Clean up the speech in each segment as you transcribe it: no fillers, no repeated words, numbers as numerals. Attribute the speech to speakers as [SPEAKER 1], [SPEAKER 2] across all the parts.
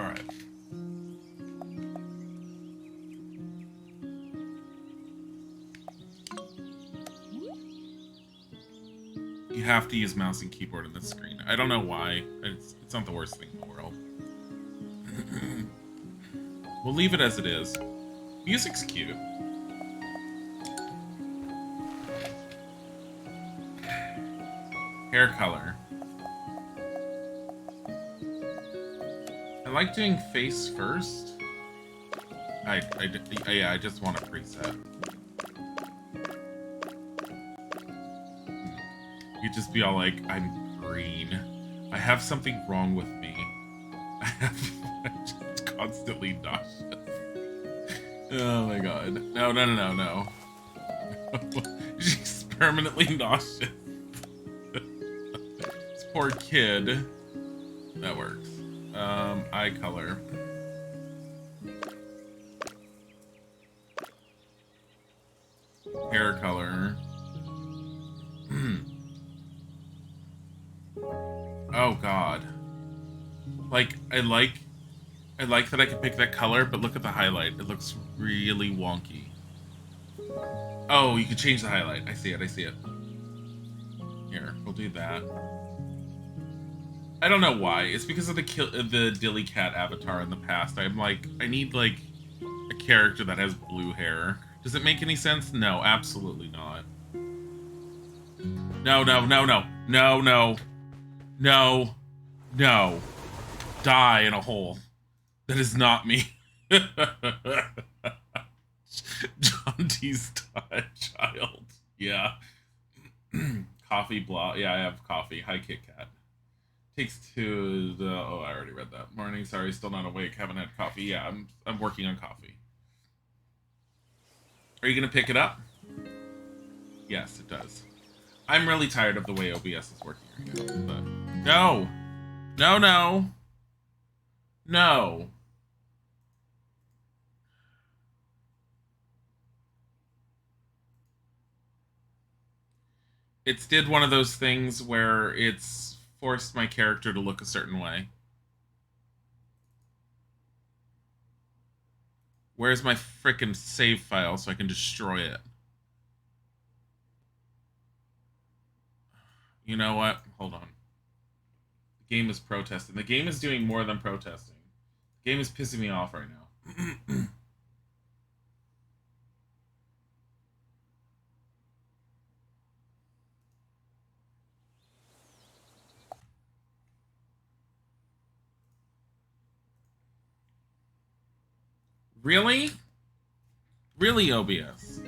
[SPEAKER 1] Alright. You have to use mouse and keyboard on this screen. I don't know why. It's not the worst thing in the world. We'll leave it as it is. Music's cute. Hair color. I like doing face first. Yeah, I just want a preset. You'd just be all like, I'm green. I have something wrong with me. I'm just constantly nauseous. Oh my god. No. She's permanently nauseous. This poor kid. That works. Eye color. Hair color. Oh god. Like, I like that I can pick that color, but look at the highlight. It looks really wonky. Oh, you can change the highlight. I see it. Here, we'll do that. I don't know why. It's because of the Dilly cat avatar in the past. I'm like, I need like a character that has blue hair. Does it make any sense? No, absolutely not. No. Die in a hole. That is not me. John D's child. Yeah. Coffee blah. Yeah, I have coffee. Hi, Kit Kat. Takes two. Oh, I already read that. Morning. Sorry, still not awake. Haven't had coffee. Yeah, I'm working on coffee. Are you gonna pick it up? Yes, it does. I'm really tired of the way OBS is working right now. But no. It's did one of those things where it's forced my character to look a certain way. Where's my frickin' save file so I can destroy it? You know what? Hold on. The game is protesting. The game is doing more than protesting. The game is pissing me off right now. Really? Really, OBS?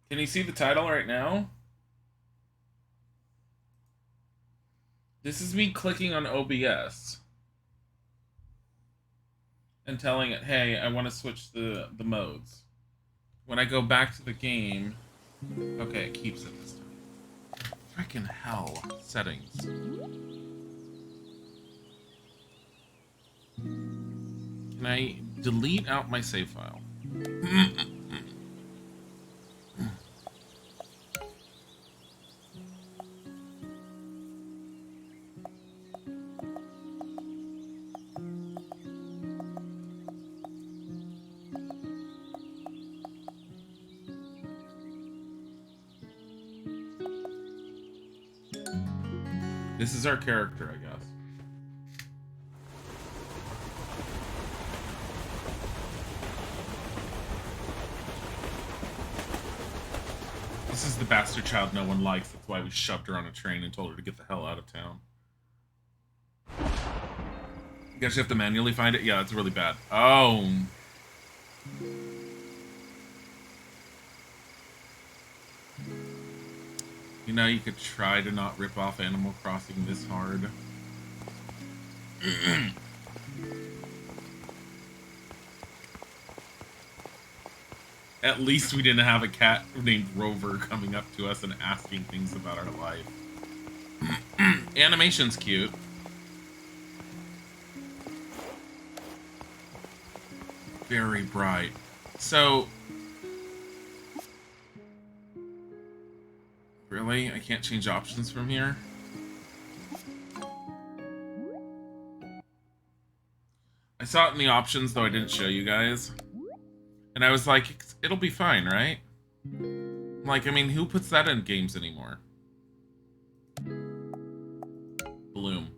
[SPEAKER 1] Can you see the title right now? This is me clicking on OBS and telling it, hey, I want to switch the modes. When I go back to the game, okay, it keeps it this time. Frickin' hell. Settings. Can I delete out my save file? This is our character, I guess. This is the bastard child no one likes. That's why we shoved her on a train and told her to get the hell out of town. You guys have to manually find it? Yeah, it's really bad. Oh. You know, you could try to not rip off Animal Crossing this hard. At least we didn't have a cat named Rover coming up to us and asking things about our life. Animation's cute. Very bright. So... Really? I can't change options from here? I saw it in the options, though I didn't show you guys. And I was like, it'll be fine, right? Like, I mean, who puts that in games anymore? Bloom.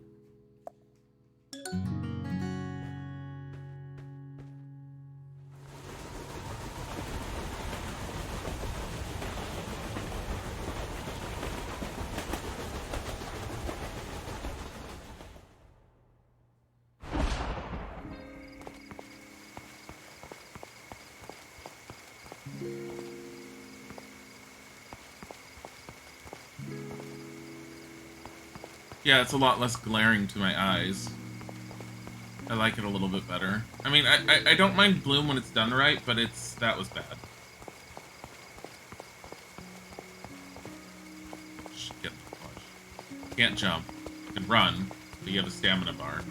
[SPEAKER 1] Yeah, it's a lot less glaring to my eyes. I like it a little bit better. I mean, I don't mind Bloom when it's done right, but that was bad. Get the push. Can't jump. You can run, but you have a stamina bar.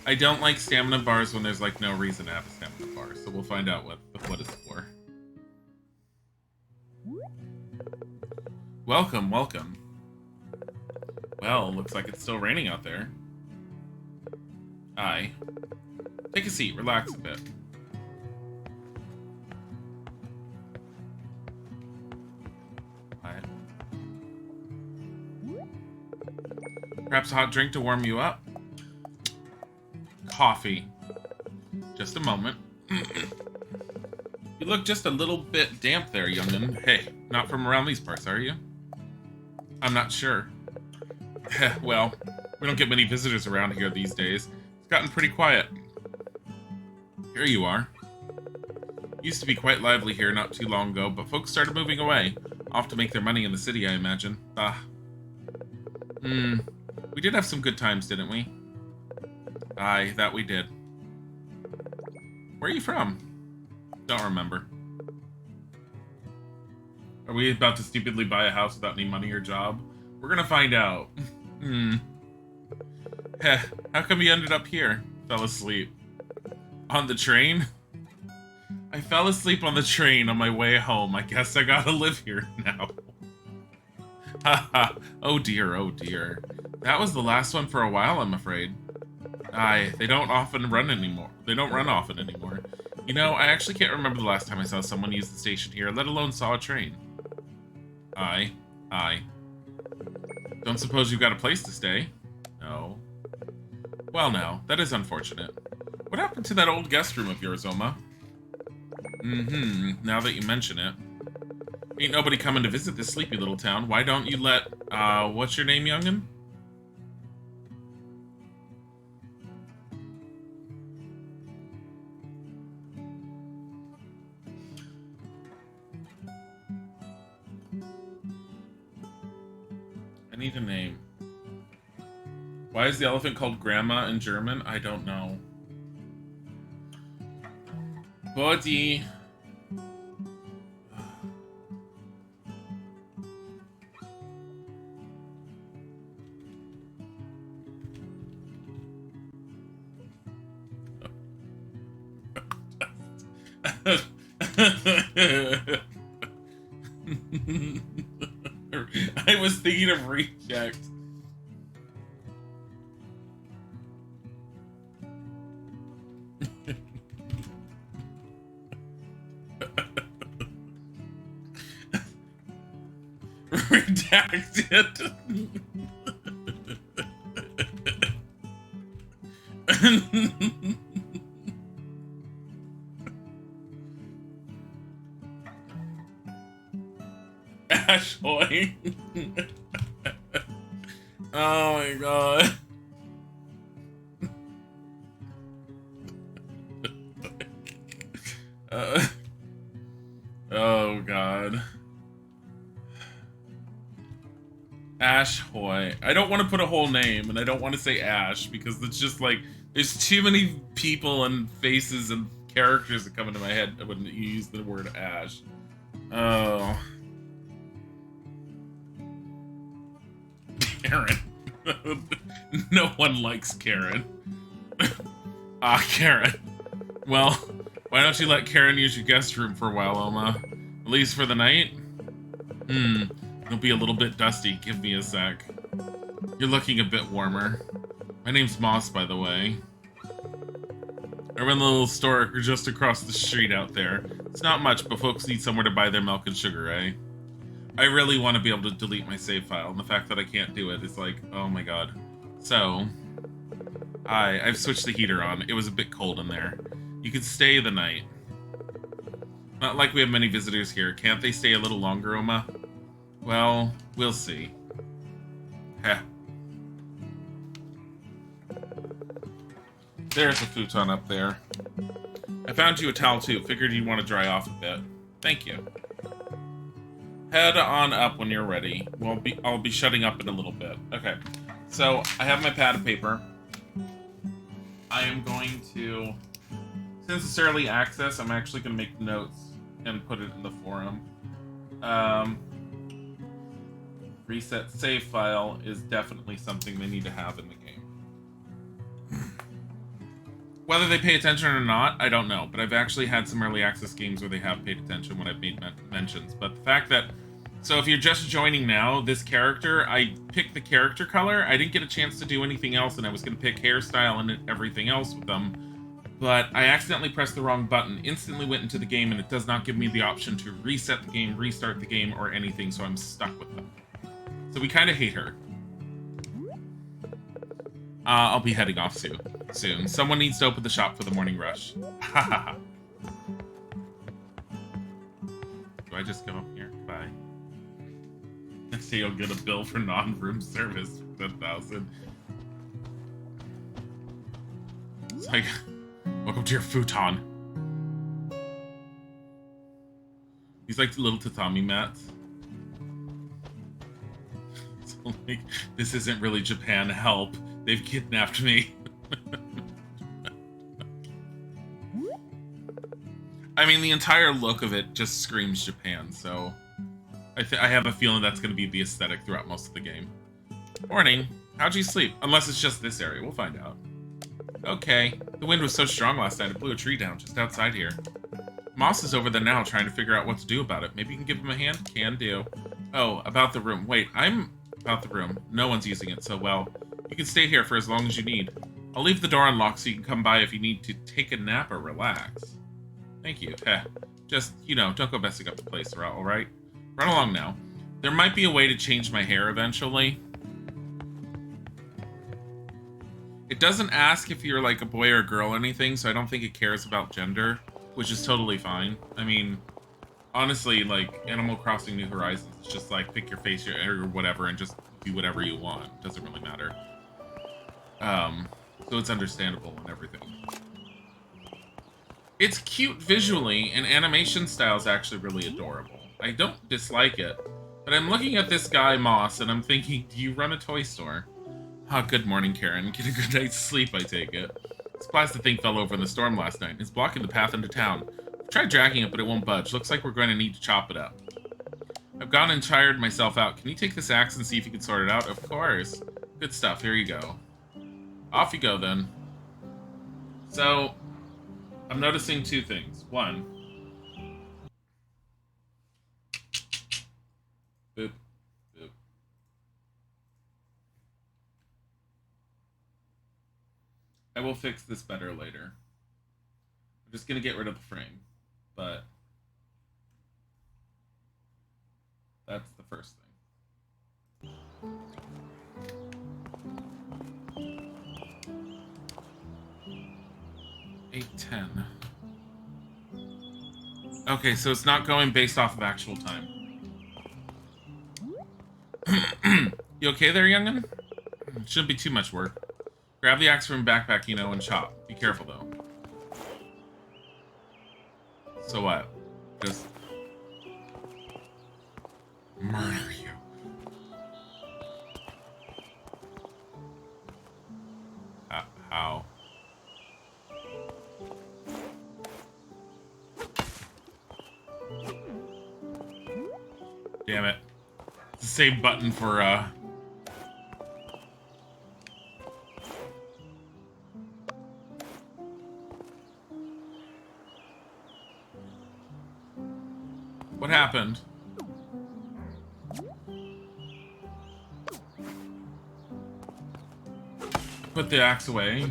[SPEAKER 1] I don't like stamina bars when there's like no reason to have a stamina bar, so we'll find out what it's for. Welcome, welcome. Well, looks like it's still raining out there. Aye. Take a seat, relax a bit. Aye. Perhaps a hot drink to warm you up? Coffee. Just a moment. You look just a little bit damp there, young'un. Hey, not from around these parts, are you? I'm not sure. Well, we don't get many visitors around here these days. It's gotten pretty quiet. Here you are. Used to be quite lively here not too long ago, but folks started moving away. Off to make their money in the city, I imagine. We did have some good times, didn't we? Aye, that we did. Where are you from? Don't remember. Are we about to stupidly buy a house without any money or job? We're gonna find out. Heh, how come you ended up here? Fell asleep. On the train? I fell asleep on the train on my way home. I guess I gotta live here now. Haha, oh dear, oh dear. That was the last one for a while, I'm afraid. Aye, they don't often run anymore. They don't run often anymore. You know, I actually can't remember the last time I saw someone use the station here, let alone saw a train. Aye. Aye. Don't suppose you've got a place to stay? No. Well now, that is unfortunate. What happened to that old guest room of yours, Oma? Now that you mention it. Ain't nobody coming to visit this sleepy little town. Why don't you let, what's your name, young'un? I need a name. Why is the elephant called Grandma in German? I don't know. Body. I was thinking of reject. Redacted. Ashboy. Oh my god. Oh god. Ash Hoy. I don't want to put a whole name, and I don't want to say Ash, because it's just like, there's too many people and faces and characters that come into my head when you use the word Ash. Oh. Karen. No one likes Karen. Karen. Well, Why don't you let Karen use your guest room for a while, Oma? At least for the night? It'll be a little bit dusty. Give me a sec. You're looking a bit warmer. My name's Moss, by the way. I run the little store just across the street out there. It's not much, but folks need somewhere to buy their milk and sugar, eh? I really want to be able to delete my save file, and the fact that I can't do it is like, oh my god. So, I've switched the heater on. It was a bit cold in there. You can stay the night. Not like we have many visitors here. Can't they stay a little longer, Oma? Well, we'll see. Heh. There's a futon up there. I found you a towel too. Figured you'd want to dry off a bit. Thank you. Head on up when you're ready. I'll be shutting up in a little bit. Okay. So I have my pad of paper. I am going to, since it's early access, I'm actually going to make notes and put it in the forum. Reset save file is definitely something they need to have in the game. Whether they pay attention or not, I don't know. But I've actually had some early access games where they have paid attention when I've made mentions. But the fact that... So if you're just joining now, this character, I picked the character color. I didn't get a chance to do anything else, and I was going to pick hairstyle and everything else with them. But I accidentally pressed the wrong button, instantly went into the game, and it does not give me the option to reset the game, restart the game, or anything, so I'm stuck with them. So we kind of hate her. I'll be heading off soon. Someone needs to open the shop for the morning rush. Hahaha. Do I just come up here? Bye. Next day you'll get a bill for non-room service for 10,000. It's like, welcome to your futon. He's like the little tatami mats. It's like, this isn't really Japan, help. They've kidnapped me. I mean, the entire look of it just screams Japan, so I have a feeling that's going to be the aesthetic throughout most of the game. Morning. How'd you sleep? Unless it's just this area. We'll find out. Okay. The wind was so strong last night, it blew a tree down just outside here. Moss is over there now trying to figure out what to do about it. Maybe you can give him a hand? Can do. Oh, about the room. Wait, I'm about the room. No one's using it, so well. You can stay here for as long as you need. I'll leave the door unlocked so you can come by if you need to take a nap or relax. Thank you. Just, you know, don't go messing up the place, alright? Run along now. There might be a way to change my hair eventually. It doesn't ask if you're like a boy or a girl or anything, so I don't think it cares about gender, which is totally fine. I mean, honestly, like, Animal Crossing New Horizons, it's just like, pick your face or whatever and just do whatever you want. It doesn't really matter. So it's understandable and everything. It's cute visually, and animation style is actually really adorable. I don't dislike it, but I'm looking at this guy, Moss, and I'm thinking, do you run a toy store? Ah, good morning, Karen. Get a good night's sleep, I take it. This plastic thing fell over in the storm last night. It's blocking the path into town. I've tried dragging it, but it won't budge. Looks like we're going to need to chop it up. I've gone and tired myself out. Can you take this axe and see if you can sort it out? Of course. Good stuff. Here you go. Off you go, then. So, I'm noticing two things. One. Boop. Boop. I will fix this better later. I'm just going to get rid of the frame. But that's the first thing. 8:10. Okay, so it's not going based off of actual time. You okay there, young'un? Shouldn't be too much work. Grab the axe from backpack, you know, and chop. Be careful, though. So what? Just murder you. How? Damn it. It's the same button for, What happened? Put the axe away.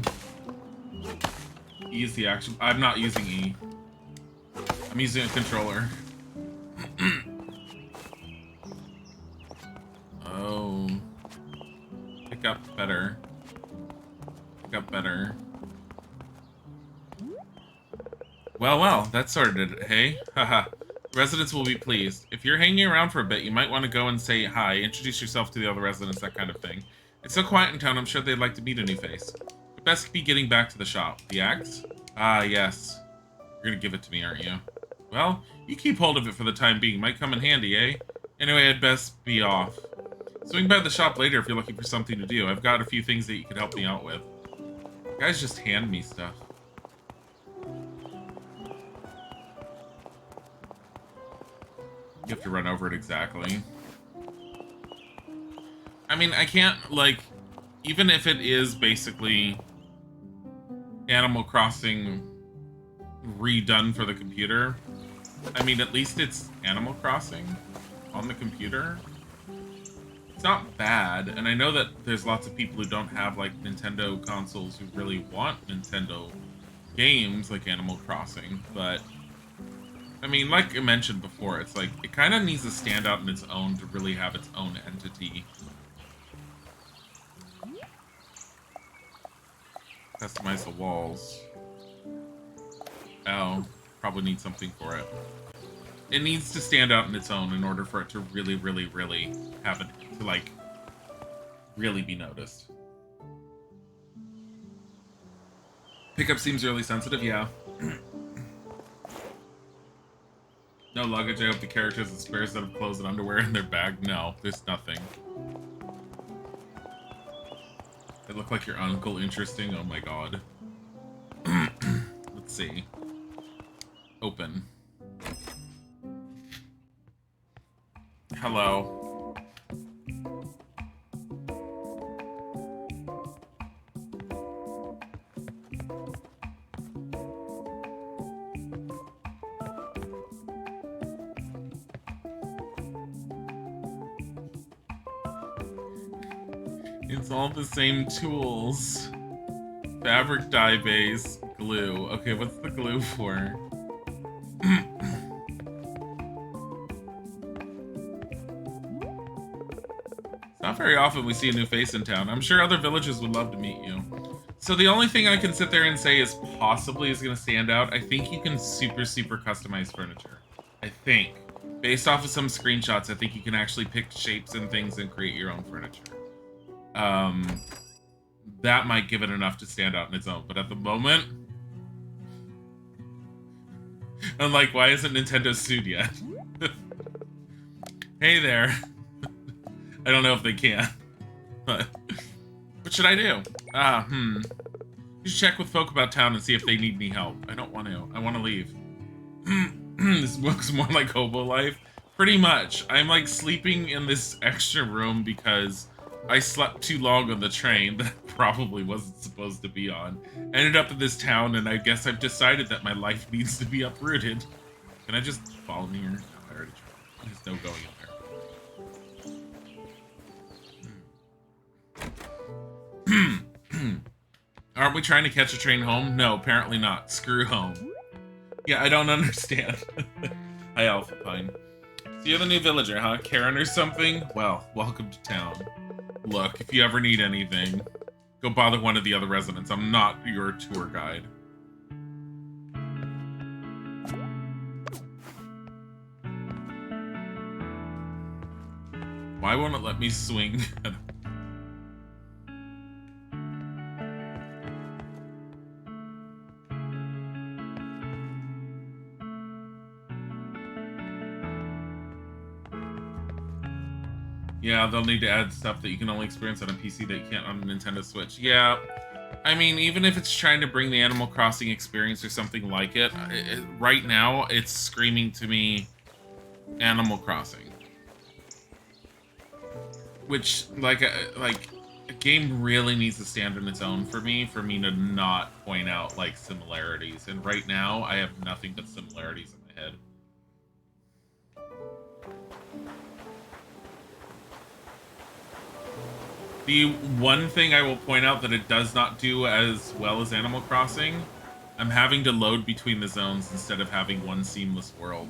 [SPEAKER 1] E is the action. I'm not using E. I'm using a controller. Oh. Pick up better. Pick up better. Well, that sorted it, hey? Haha. Residents will be pleased. If you're hanging around for a bit, you might want to go and say hi, introduce yourself to the other residents, that kind of thing. It's so quiet in town, I'm sure they'd like to meet a new face. But best be getting back to the shop. The axe? Ah, yes. You're gonna give it to me, aren't you? Well, you keep hold of it for the time being. Might come in handy, eh? Anyway, I'd best be off. Swing by the shop later if you're looking for something to do. I've got a few things that you could help me out with. Guys just hand me stuff. You have to run over it exactly. I mean, I can't, like, even if it is basically Animal Crossing redone for the computer, I mean, at least it's Animal Crossing on the computer. It's not bad, and I know that there's lots of people who don't have, like, Nintendo consoles who really want Nintendo games like Animal Crossing, but I mean, like I mentioned before, it's like, it kind of needs to stand out in its own to really have its own entity. Customize the walls. Oh, probably need something for it. It needs to stand out in its own in order for it to really, really, really have it, to like, really be noticed. Pickup seems really sensitive, yeah. No luggage. I hope the characters and spare set of clothes and underwear in their bag. No, there's nothing. They look like your uncle. Interesting. Oh my god. Let's see. Open. Hello. It's all the same tools. Fabric dye base, glue. Okay, what's the glue for? It's not very often we see a new face in town. I'm sure other villages would love to meet you. So the only thing I can sit there and say is possibly is going to stand out. I think you can super customize furniture. I think. Based off of some screenshots, I think you can actually pick shapes and things and create your own furniture. That might give it enough to stand out in its own, but at the moment, I'm like, why isn't Nintendo sued yet? Hey there. I don't know if they can, but what should I do? You should check with folk about town and see if they need any help. I don't want to. I want to leave. This looks more like hobo life. Pretty much. I'm like sleeping in this extra room because I slept too long on the train that I probably wasn't supposed to be on. Ended up in this town, and I guess I've decided that my life needs to be uprooted. Can I just follow me here? No, I already tried. There's no going in there. Aren't we trying to catch a train home? No, apparently not. Screw home. Yeah, I don't understand. Hi, Alpha Pine. So you're the new villager, huh? Karen or something? Well, welcome to town. Look, if you ever need anything, go bother one of the other residents. I'm not your tour guide. Why won't it let me swing? Yeah, they'll need to add stuff that you can only experience on a PC that you can't on a Nintendo Switch. Yeah, I mean, even if it's trying to bring the Animal Crossing experience or something like it, right now, it's screaming to me Animal Crossing. Which, like a game really needs to stand on its own for me to not point out, like, similarities. And right now, I have nothing but similarities in my head. The one thing I will point out that it does not do as well as Animal Crossing, I'm having to load between the zones instead of having one seamless world.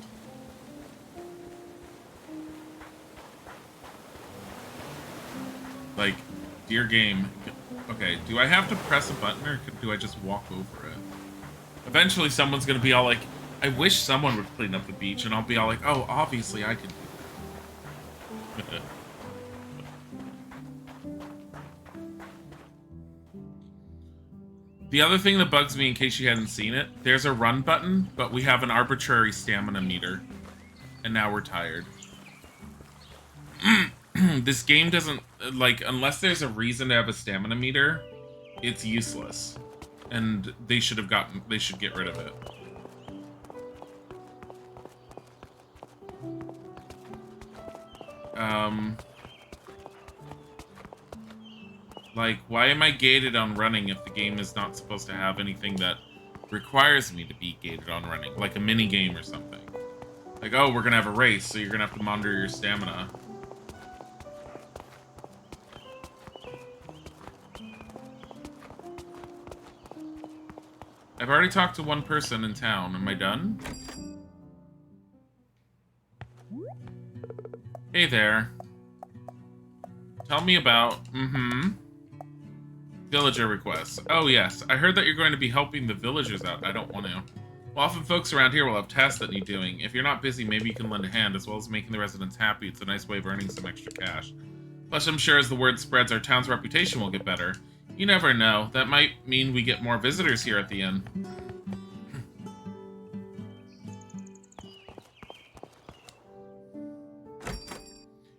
[SPEAKER 1] Like, dear game. Okay, do I have to press a button or do I just walk over it? Eventually someone's gonna be all like, I wish someone would clean up the beach, and I'll be all like, oh, obviously I could do that. The other thing that bugs me, in case you hadn't seen it, there's a run button, but we have an arbitrary stamina meter. And now we're tired. This game doesn't, like, unless there's a reason to have a stamina meter, it's useless. And they should get rid of it. Like, why am I gated on running if the game is not supposed to have anything that requires me to be gated on running? Like a mini game or something. Like, oh, we're gonna have a race, so you're gonna have to monitor your stamina. I've already talked to one person in town. Am I done? Hey there. Tell me about... Villager requests. Oh, yes. I heard that you're going to be helping the villagers out. I don't want to. Well, often folks around here will have tasks that need doing. If you're not busy, maybe you can lend a hand, as well as making the residents happy. It's a nice way of earning some extra cash. Plus, I'm sure as the word spreads, our town's reputation will get better. You never know. That might mean we get more visitors here at the inn.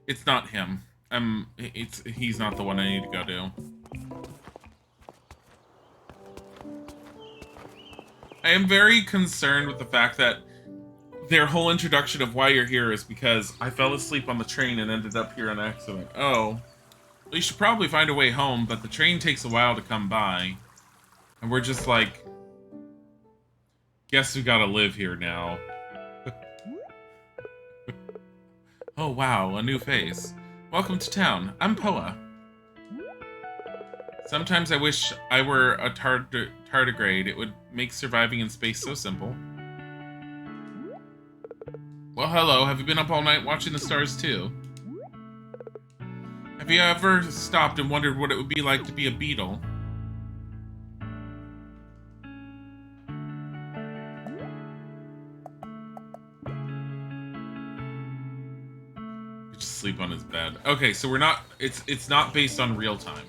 [SPEAKER 1] It's not him. He's not the one I need to go to. I am very concerned with the fact that their whole introduction of why you're here is because I fell asleep on the train and ended up here on accident. Oh. Well, you should probably find a way home, but the train takes a while to come by. And we're just like... Guess we gotta live here now. Oh wow, a new face. Welcome to town. I'm Poa. Sometimes I wish I were a tardigrade. It would make surviving in space so simple. Well, hello. Have you been up all night watching the stars too? Have you ever stopped and wondered what it would be like to be a beetle? Just sleep on his bed. Okay, so we're not. It's not based on real time.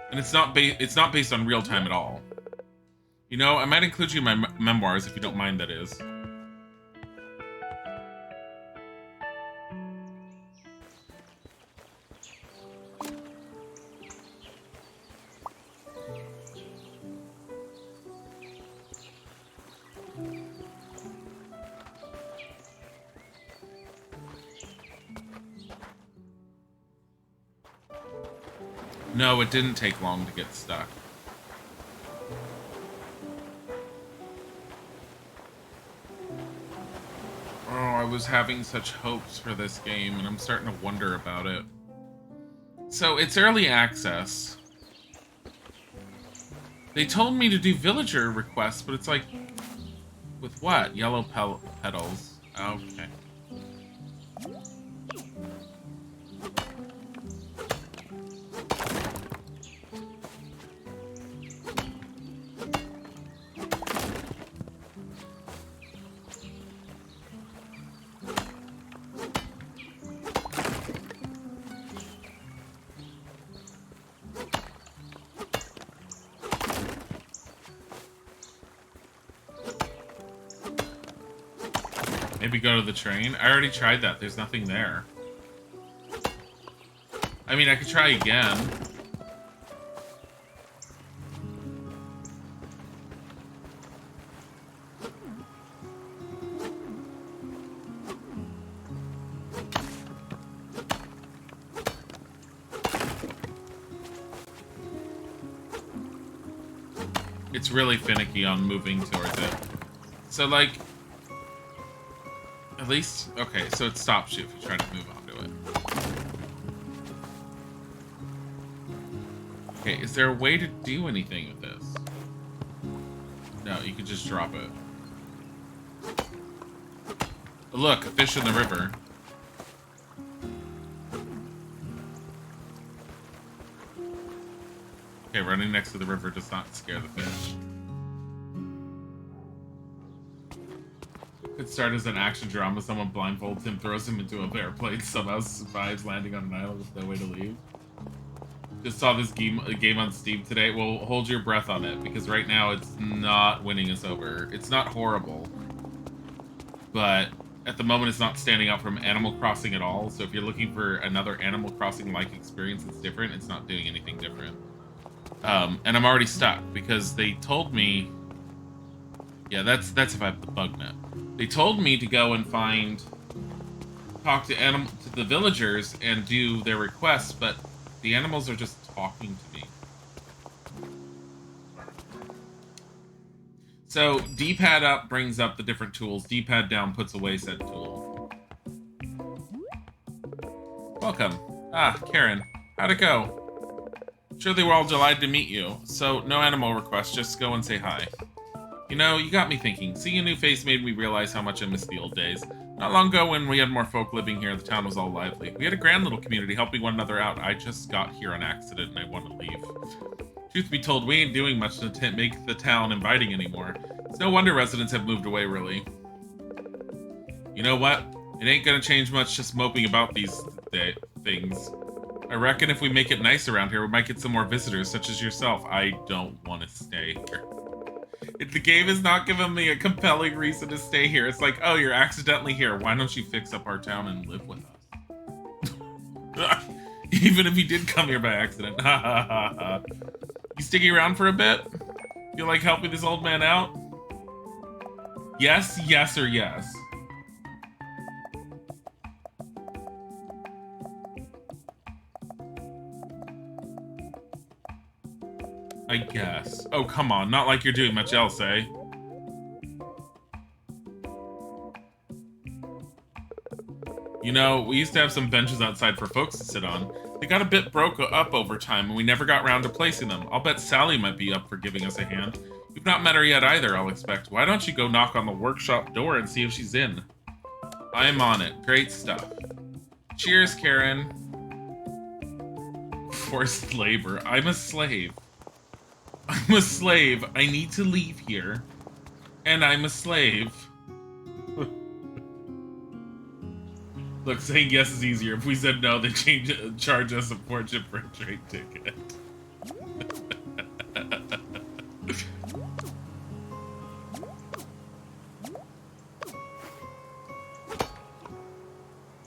[SPEAKER 1] And it's not based on real time at all. You know, I might include you in my memoirs if you don't mind, that is. No, it didn't take long to get stuck. Oh, I was having such hopes for this game, and I'm starting to wonder about it. So, it's early access. They told me to do villager requests, but it's like... With what? Yellow petals. Okay. Maybe go to the train? I already tried that. There's nothing there. I mean, I could try again. It's really finicky on moving towards it. So, like... At least, okay, so it stops you if you try to move onto it. Okay, is there a way to do anything with this? No, you can just drop it. Look, a fish in the river. Okay, running next to the river does not scare the fish. Could start as an action drama. Someone blindfolds him, throws him into a airplane, somehow survives landing on an island with no way to leave. Just saw this game on Steam today. Well, hold your breath on it, because right now it's not winning us over. It's not horrible, but at the moment it's not standing out from Animal Crossing at all. So if you're looking for another Animal Crossing-like experience that's different, it's not doing anything different. And I'm already stuck, because they told me... Yeah, that's if I have the bug net. They told me to go and talk to the villagers and do their requests, but the animals are just talking to me. So D-pad up brings up the different tools. D-pad down puts away said tool. Welcome. Ah, Karen. How'd it go? Sure they were all delighted to meet you. So no animal requests, just go and say hi. You know, you got me thinking. Seeing a new face made me realize how much I miss the old days. Not long ago when we had more folk living here, the town was all lively. We had a grand little community helping one another out. I just got here on accident and I want to leave. Truth be told, we ain't doing much to make the town inviting anymore. It's no wonder residents have moved away, really. You know what? It ain't gonna change much just moping about these things. I reckon if we make it nice around here, we might get some more visitors, such as yourself. I don't want to stay here. The game is not giving me a compelling reason to stay here. It's like, oh, you're accidentally here. Why don't you fix up our town and live with us? Even if you did come here by accident. Ha ha ha ha. You sticking around for a bit? Feel like helping this old man out? Yes, yes, or yes? I guess. Oh, come on. Not like you're doing much else, eh? You know, we used to have some benches outside for folks to sit on. They got a bit broke up over time, and we never got round to placing them. I'll bet Sally might be up for giving us a hand. You've not met her yet either, I'll expect. Why don't you go knock on the workshop door and see if she's in? I'm on it. Great stuff. Cheers, Karen. Forced labor. I'm a slave. I'm a slave. I need to leave here. And I'm a slave. Look, saying yes is easier. If we said no, they charge us a fortune for a train ticket.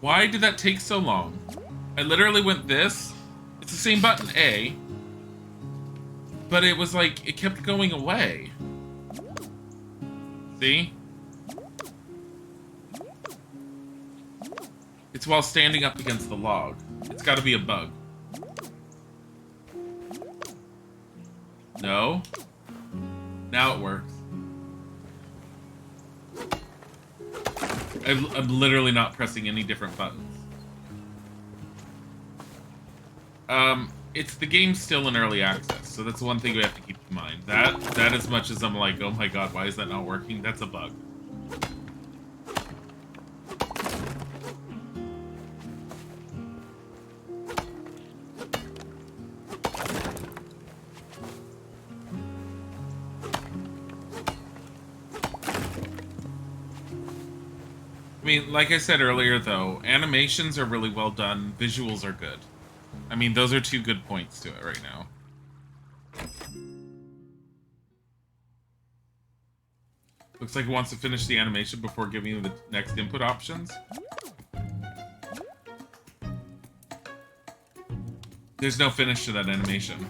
[SPEAKER 1] Why did that take so long? I literally went this. It's the same button, A. But it was like, it kept going away. See? It's while standing up against the log. It's gotta be a bug. No? Now it works. I'm literally not pressing any different buttons. It's the game's still in early access, so that's one thing we have to keep in mind. That as much as I'm like, oh my god, why is that not working? That's a bug. I mean, like I said earlier, though, animations are really well done, visuals are good. I mean, those are two good points to it right now. Looks like it wants to finish the animation before giving you the next input options. There's no finish to that animation.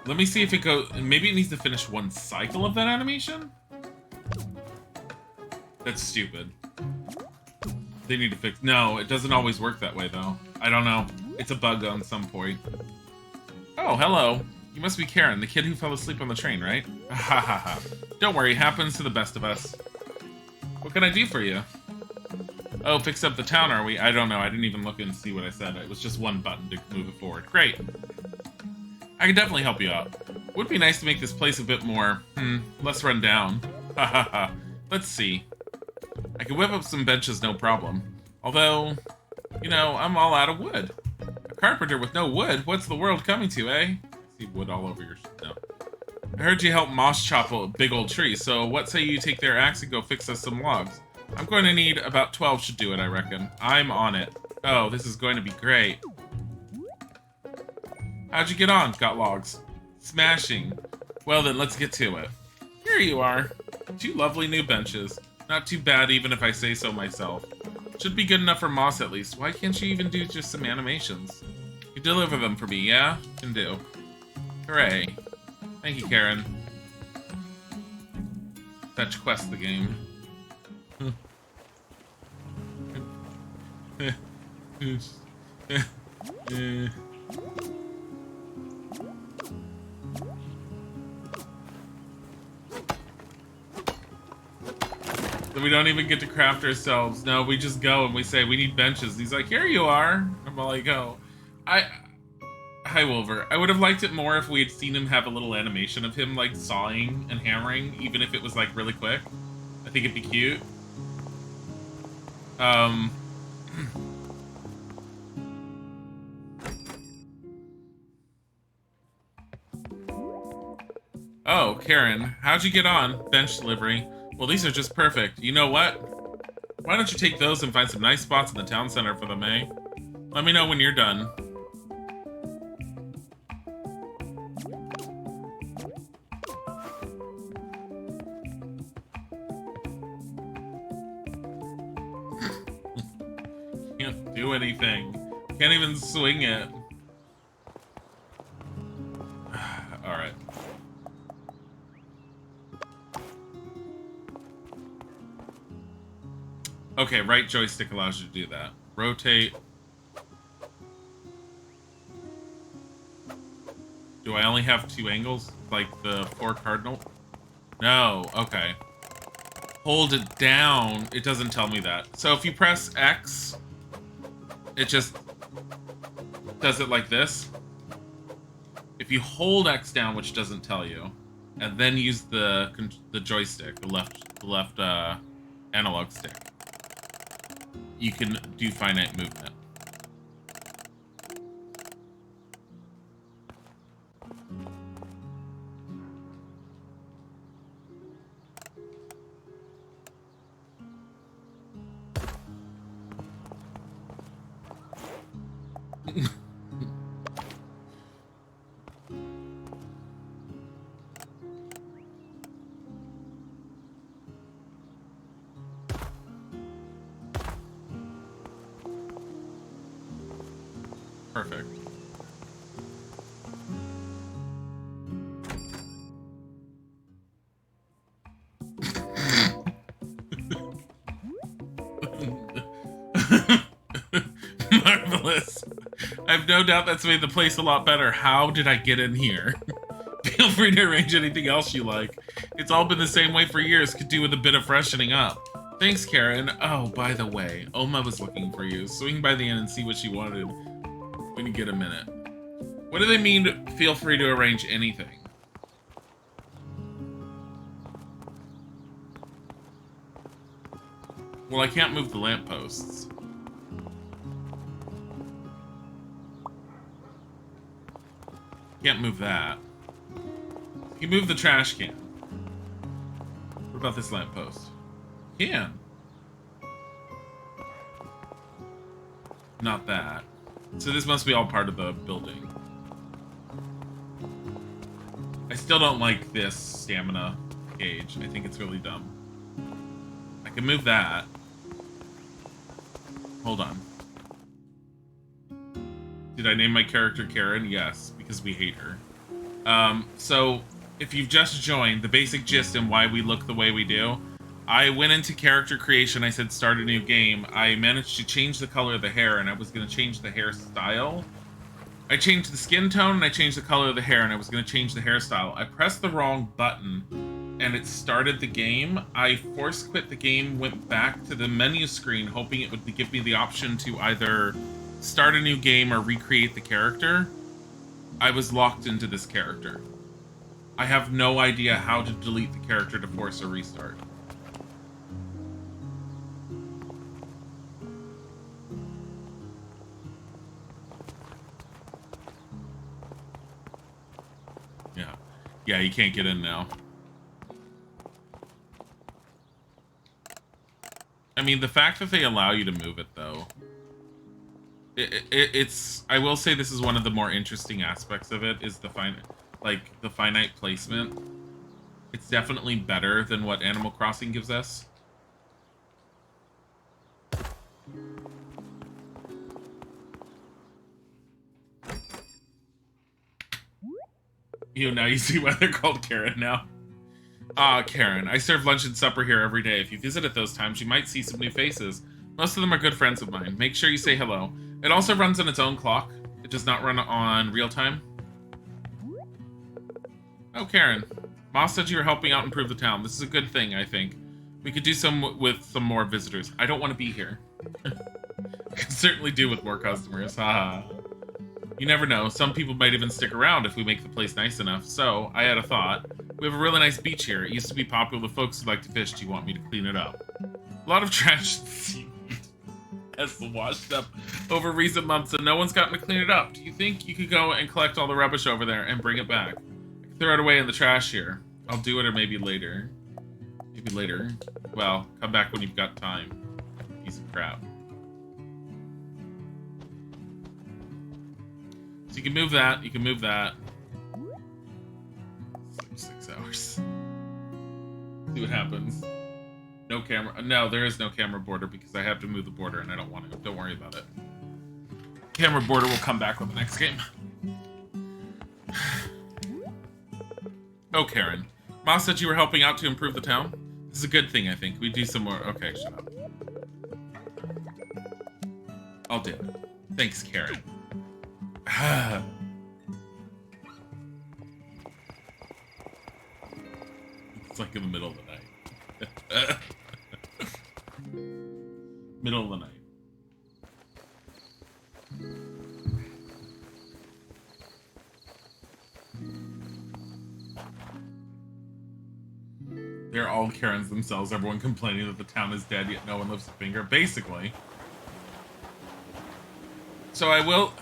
[SPEAKER 1] Let me see if it goes... Maybe it needs to finish one cycle of that animation? That's stupid. They need to fix... No, it doesn't always work that way, though. I don't know. It's a bug on some point. Oh, hello. You must be Karen, the kid who fell asleep on the train, right? Ha ha ha. Don't worry, happens to the best of us. What can I do for you? Oh, fix up the town, are we? I don't know. I didn't even look and see what I said. It was just one button to move it forward. Great. I can definitely help you out. Would be nice to make this place a bit more, less run down. Ha ha ha. Let's see. I can whip up some benches, no problem. Although, you know, I'm all out of wood. A carpenter with no wood? What's the world coming to, eh? I see wood all over your... No. I heard you help Moss chop a big old tree, so what say you take their axe and go fix us some logs? I'm going to need about 12 should do it, I reckon. I'm on it. Oh, this is going to be great. How'd you get on? Got logs. Smashing. Well then, let's get to it. Here you are. 2 lovely new benches. Not too bad, even if I say so myself. Should be good enough for Moss at least. Why can't you even do just some animations? You deliver them for me, yeah? Can do. Hooray. Thank you, Karen. Fetch quest the game. So we don't even get to craft ourselves. No, we just go and we say, we need benches. And he's like, here you are. I'm like, oh. Hi, Wolver. I would have liked it more if we had seen him have a little animation of him, like, sawing and hammering, even if it was, like, really quick. I think it'd be cute. Oh, Karen, how'd you get on? Bench delivery. Well, these are just perfect. You know what? Why don't you take those and find some nice spots in the town center for them, eh? Let me know when you're done. Can't do anything. Can't even swing it. Alright. Okay, right joystick allows you to do that. Rotate. Do I only have 2 angles? Like the 4 cardinal? No, okay. Hold it down. It doesn't tell me that. So if you press X, it just does it like this. If you hold X down, which doesn't tell you, and then use the joystick, the left analog stick, you can do finite movement. Perfect. Marvelous. I have no doubt that's made the place a lot better. How did I get in here? Feel free to arrange anything else you like. It's all been the same way for years, could do with a bit of freshening up. Thanks, Karen. Oh, by the way, Oma was looking for you. Swing by the inn and see what she wanted when you get a minute. What do they mean, feel free to arrange anything? Well, I can't move the lampposts. Can't move that. You can move the trash can. What about this lamppost? Can. Not that. So this must be all part of the building. I still don't like this stamina gauge. I think it's really dumb. I can move that. Hold on. Did I name my character Karen? Yes, because we hate her. So, if you've just joined, the basic gist and why we look the way we do, I went into character creation, I said start a new game. I managed to change the color of the hair, and I was going to change the hairstyle. I changed the skin tone and I changed the color of the hair, and I was going to change the hairstyle. I pressed the wrong button and it started the game. I force quit the game, went back to the menu screen, hoping it would give me the option to either start a new game or recreate the character. I was locked into this character. I have no idea how to delete the character to force a restart. Yeah. Yeah, you can't get in now. I mean, the fact that they allow you to move it, though, it's... I will say this is one of the more interesting aspects of it, is the finite placement. It's definitely better than what Animal Crossing gives us. Now you see why they're called Karen now. Karen, I serve lunch and supper here every day. If you visit at those times, you might see some new faces. Most of them are good friends of mine. Make sure you say hello. It also runs on its own clock. It does not run on real time. Oh, Karen. Moss said you were helping out improve the town. This is a good thing, I think. We could do some with some more visitors. I don't want to be here. I can certainly do with more customers. Haha. You never know. Some people might even stick around if we make the place nice enough. So, I had a thought. We have a really nice beach here. It used to be popular with folks who like to fish. Do you want me to clean it up? A lot of trash and seaweed has washed up over recent months, and no one's gotten to clean it up. Do you think you could go and collect all the rubbish over there and bring it back? I could throw it away in the trash here. I'll do it, or maybe later. Maybe later. Well, come back when you've got time. Piece of crap. So you can move that. You can move that. 6 hours. See what happens. No camera. No, there is no camera border because I have to move the border and I don't want to. Don't worry about it. Camera border will come back with the next game. Oh, Karen. Ma said you were helping out to improve the town. This is a good thing, I think. We do some more. Okay, shut up. I'll do it. Thanks, Karen. It's like in the middle of the night. Middle of the night. They're all Karens themselves, everyone complaining that the town is dead, yet no one lifts a finger, basically. So I will...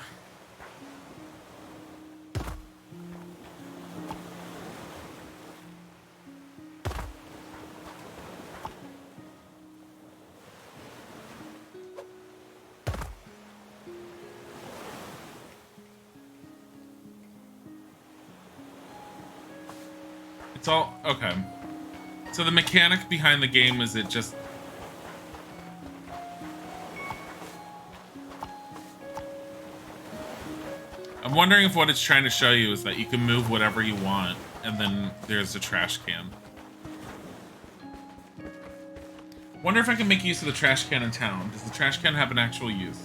[SPEAKER 1] It's all... Okay. So the mechanic behind the game is it just... I'm wondering if what it's trying to show you is that you can move whatever you want, and then there's a trash can. Wonder if I can make use of the trash can in town. Does the trash can have an actual use?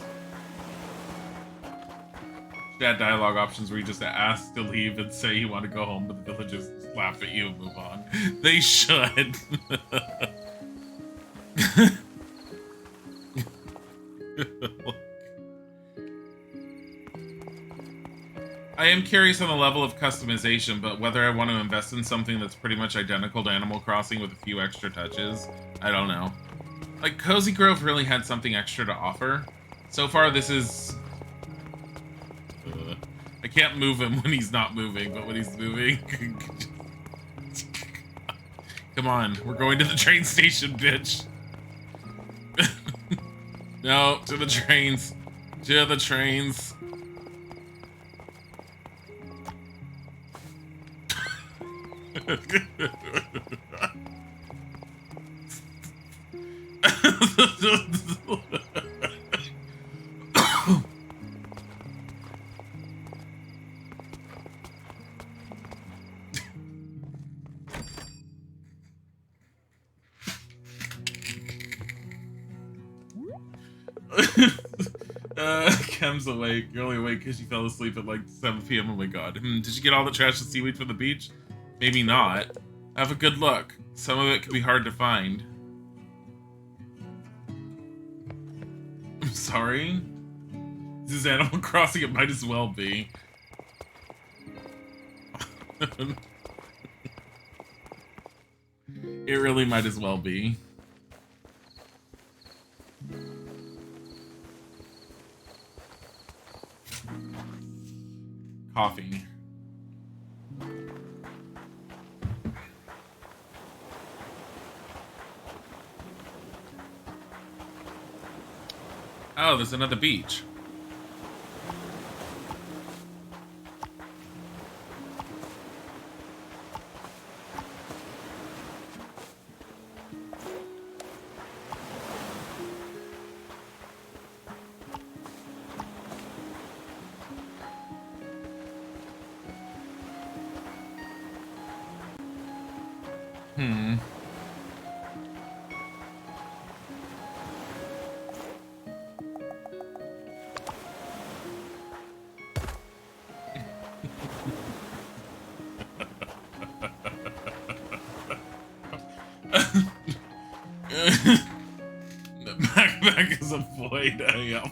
[SPEAKER 1] Should add dialogue options where you just ask to leave and say you want to go home, but the villagers laugh at you and move on. They should. I am curious on the level of customization, but whether I want to invest in something that's pretty much identical to Animal Crossing with a few extra touches, I don't know. Like, Cozy Grove really had something extra to offer. So far, this is... I can't move him when he's not moving, but when he's moving... Come on, we're going to the train station, bitch. No, to the trains. To the trains. Kem's awake. You're only awake because you fell asleep at like 7 p.m. Oh my god. Did you get all the trash and seaweed from the beach? Maybe not. Have a good look. Some of it can be hard to find. I'm sorry? This is Animal Crossing, it might as well be. It really might as well be. Coffee. Oh, there's another beach. The backpack is a void. Yeah.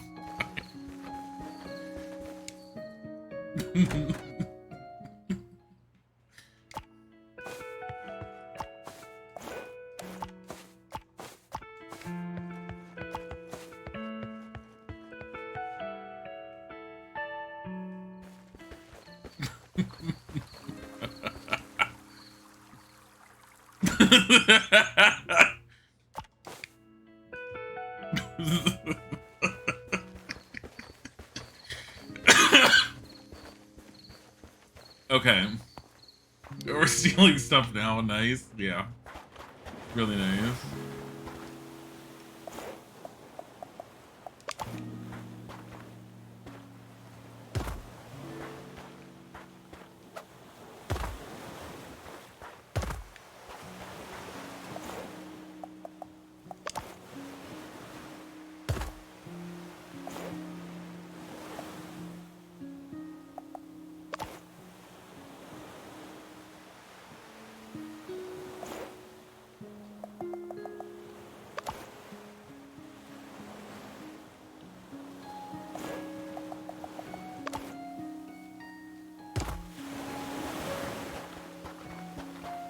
[SPEAKER 1] Okay. We're stealing stuff now. Nice. Yeah. Really nice.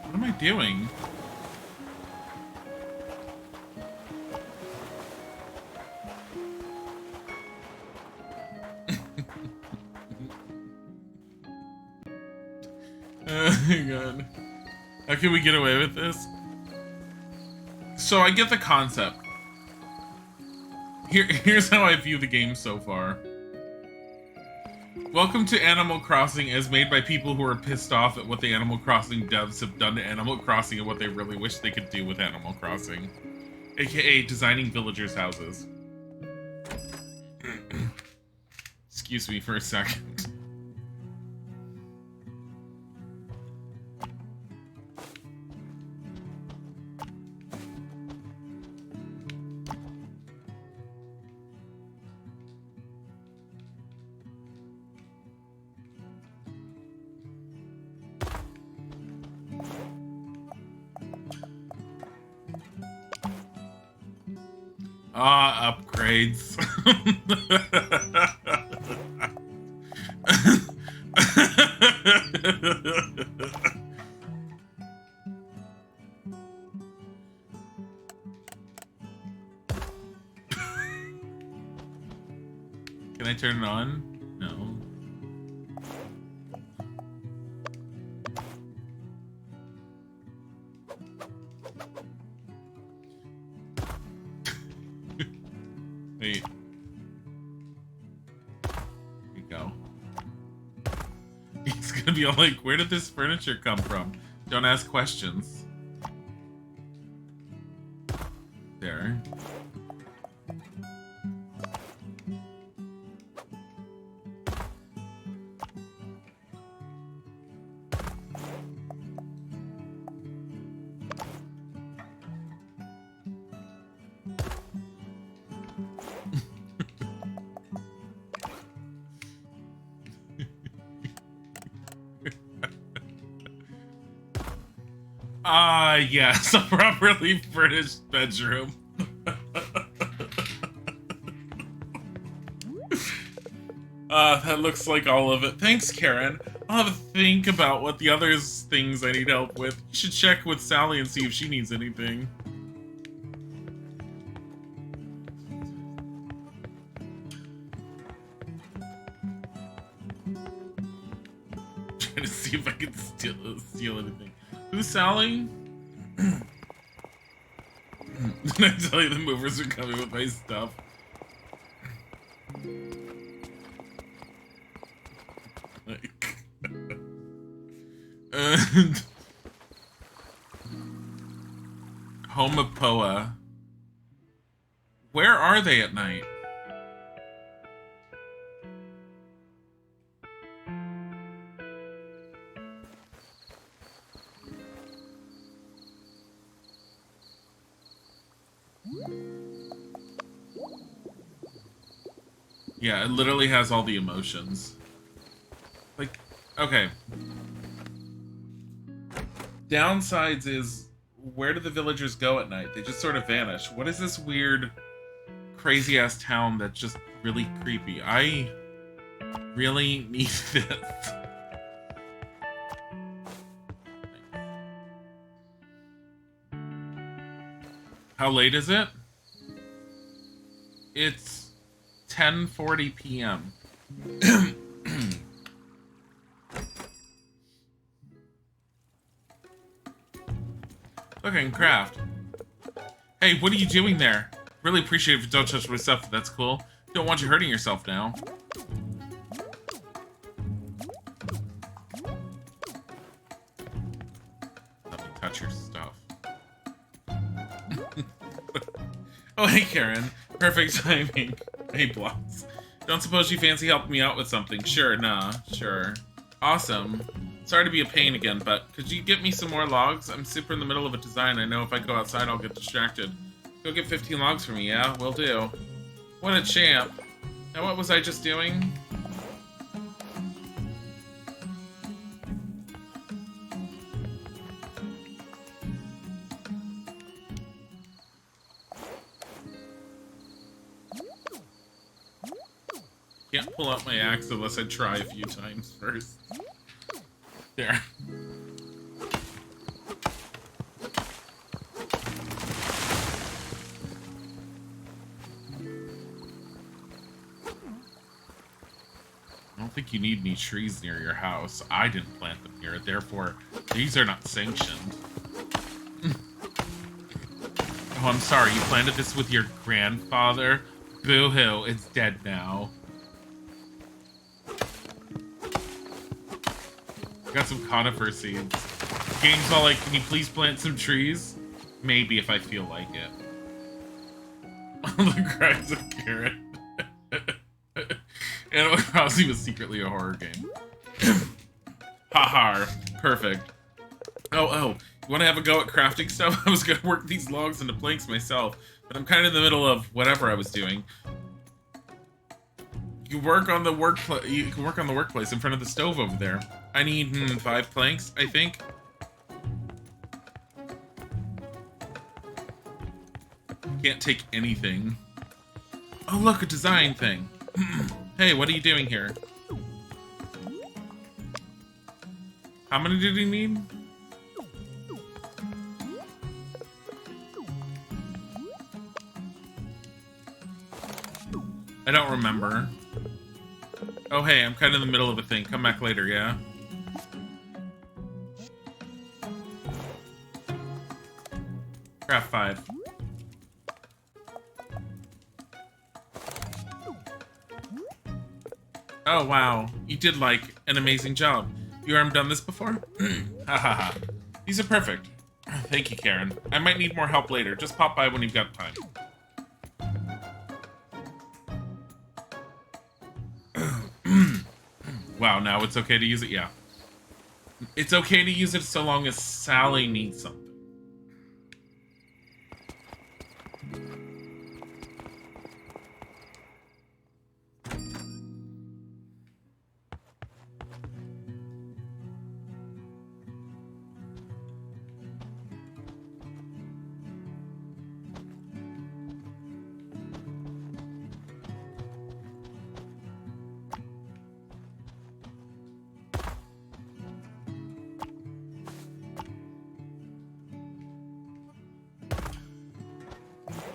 [SPEAKER 1] What am I doing? God. How can we get away with this? So I get the concept. Here's how I view the game so far. Welcome to Animal Crossing as made by people who are pissed off at what the Animal Crossing devs have done to Animal Crossing and what they really wish they could do with Animal Crossing. AKA designing villagers' houses. Excuse me for a second. Upgrades. Can I turn it on? No. Wait. Here we go. He's gonna be all like, where did this furniture come from? Don't ask questions. There. Yes, a properly furnished bedroom. That looks like all of it. Thanks, Karen. I'll have a think about what the other things I need help with. You should check with Sally and see if she needs anything. Trying to see if I can steal anything. Who's Sally? Did I tell you the movers are coming with my stuff? And Homopoa. Where are they at night? Yeah, it literally has all the emotions. Like, okay. Downsides is, where do the villagers go at night? They just sort of vanish. What is this weird, crazy-ass town that's just really creepy? I really need this. How late is it? It's 10:40 p.m. Look, I can craft. Hey, what are you doing there? Really appreciate it if you don't touch my stuff, if that's cool. Don't want you hurting yourself now. Let me touch your stuff. Oh, hey, Karen. Perfect timing. Hey, Blocks. Don't suppose you fancy helping me out with something? Sure, nah, sure. Awesome. Sorry to be a pain again, but could you get me some more logs? I'm super in the middle of a design. I know if I go outside, I'll get distracted. Go get 15 logs for me, yeah? Will do. What a champ. Now, what was I just doing? Can't pull out my axe unless I try a few times first. There. I don't think you need any trees near your house. I didn't plant them here, therefore these are not sanctioned. Oh, I'm sorry, you planted this with your grandfather? Boo-hoo, it's dead now. Got some conifer seeds. Game's all like, can you please plant some trees? Maybe if I feel like it. The cries of Karen. Animal Crossing was secretly a horror game. Haha, perfect. Oh, you want to have a go at crafting stuff? I was gonna work these logs into planks myself, but I'm kind of in the middle of whatever I was doing. You can work on the workplace in front of the stove over there. I need 5 planks, I think. Can't take anything. Oh, look, a design thing. Hey, what are you doing here? How many did he need? I don't remember. Oh, hey, I'm kind of in the middle of a thing. Come back later, yeah? Craft 5. Oh, wow. You did, like, an amazing job. You haven't done this before? Ha ha ha. These are perfect. Thank you, Karen. I might need more help later. Just pop by when you've got time. Wow, now it's okay to use it? Yeah. It's okay to use it so long as Sally needs something.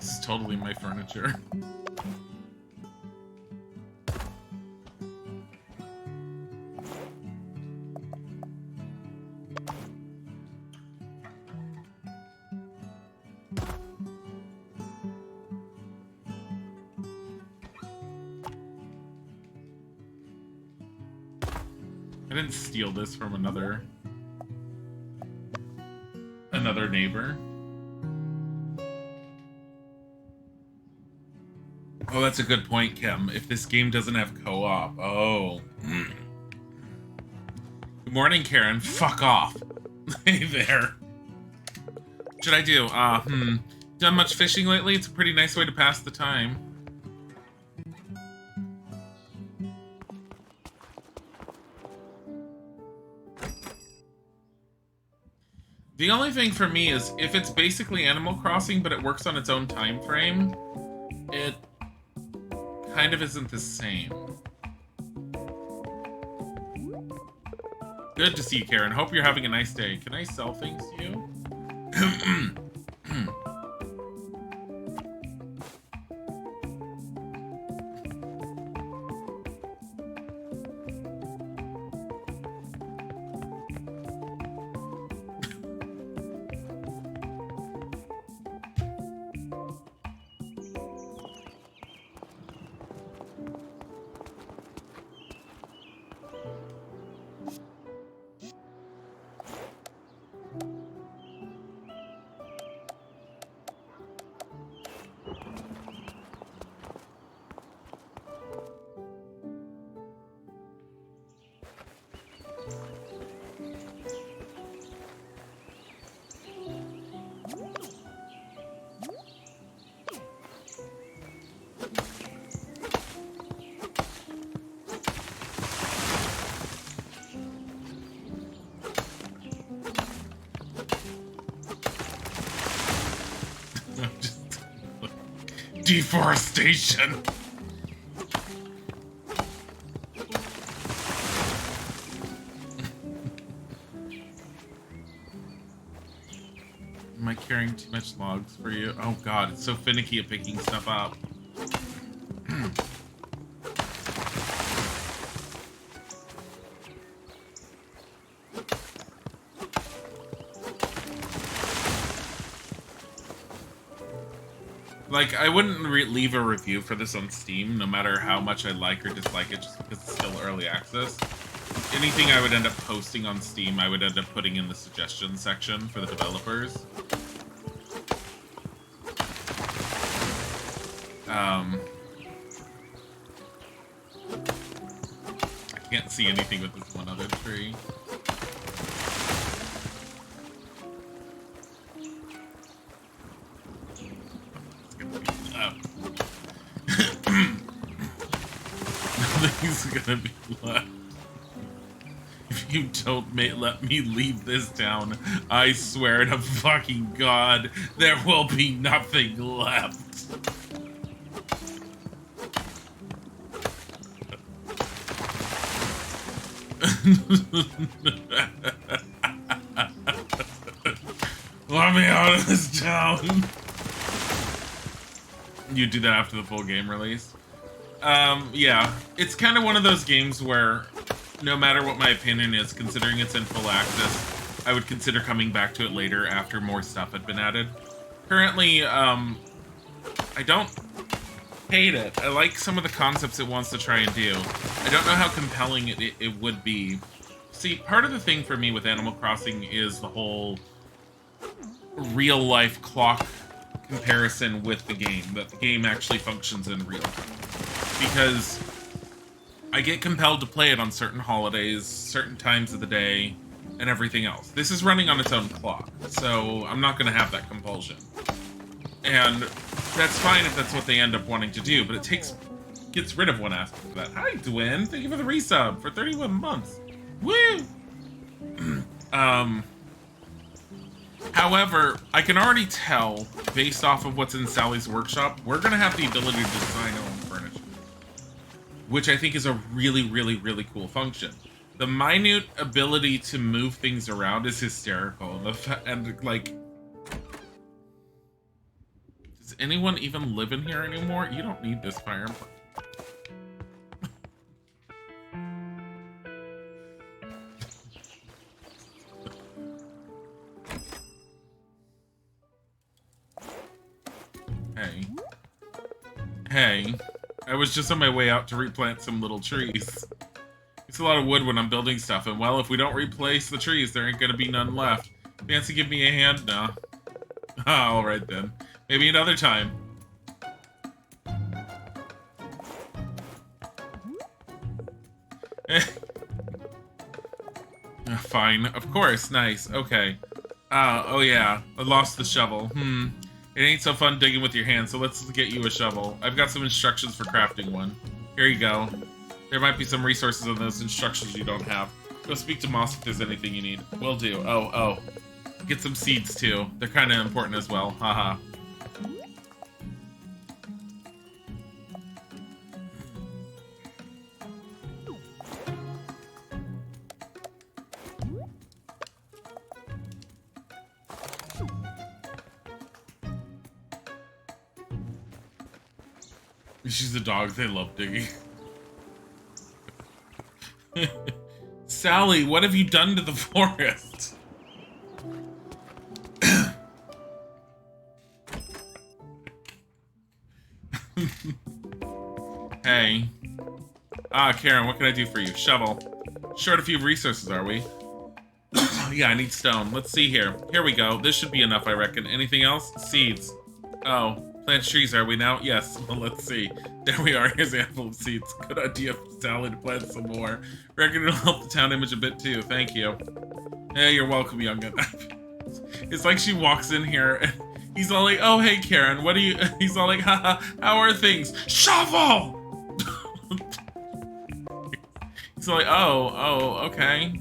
[SPEAKER 1] This is totally my furniture. I didn't steal this from another neighbor. Oh, that's a good point, Kim. If this game doesn't have co-op. Oh. Good morning, Karen. Fuck off. Hey there. What should I do? Done much fishing lately? It's a pretty nice way to pass the time. The only thing for me is if it's basically Animal Crossing, but it works on its own time frame, it kind of isn't the same. Good to see you, Karen. Hope you're having a nice day. Can I sell things to you? Deforestation. Am I carrying too much logs for you? Oh god, it's so finicky at picking stuff up. Like, I wouldn't leave a review for this on Steam, no matter how much I like or dislike it, just because it's still early access. Anything I would end up posting on Steam, I would end up putting in the suggestion section for the developers. I can't see anything with this one other tree. Nothing's gonna be left. If you don't let me leave this town, I swear to fucking God, there will be nothing left. Let me out of this town. You do that after the full game release. Yeah, it's kind of one of those games where no matter what my opinion is, considering it's in full access, I would consider coming back to it later after more stuff had been added. Currently, I don't hate it. I like some of the concepts it wants to try and do. I don't know how compelling it would be. See, part of the thing for me with Animal Crossing is the whole real-life clock comparison with the game, that the game actually functions in real time. Because I get compelled to play it on certain holidays, certain times of the day, and everything else. This is running on its own clock, so I'm not going to have that compulsion. And that's fine if that's what they end up wanting to do, but it gets rid of one aspect of that. Hi, Dwayne. Thank you for the resub for 31 months. Woo! However, I can already tell, based off of what's in Sally's workshop, we're going to have the ability to design our own furniture. Which I think is a really, really, really cool function. The minute ability to move things around is hysterical. And like, Does anyone even live in here anymore? You don't need this fireplace. Hey. Hey. I was just on my way out to replant some little trees. It's a lot of wood when I'm building stuff, and well, if we don't replace the trees, there ain't gonna be none left. Fancy give me a hand now? Alright then. Maybe another time. Fine. Of course. Nice. Okay. Oh yeah. I lost the shovel. It ain't so fun digging with your hands, so let's get you a shovel. I've got some instructions for crafting one. Here you go. There might be some resources in those instructions you don't have. Go speak to Moss if there's anything you need. Will do. Oh. Get some seeds, too. They're kind of important as well. Haha. She's a dog. They love digging. Sally, what have you done to the forest? Hey. Karen, what can I do for you? Shovel. Short a few resources, are we? Yeah, I need stone. Let's see here. Here we go. This should be enough, I reckon. Anything else? Seeds. Oh. Plant trees, are we now? Yes. Well, let's see. There we are. Here's a handful of seeds. Good idea for Sally to plant some more. Reckon it'll help the town image a bit too. Thank you. Hey, you're welcome, young'un. It's like she walks in here and he's all like, oh, hey, Karen, what are you... He's all like, haha, how are things? Shovel! He's all like, oh, okay.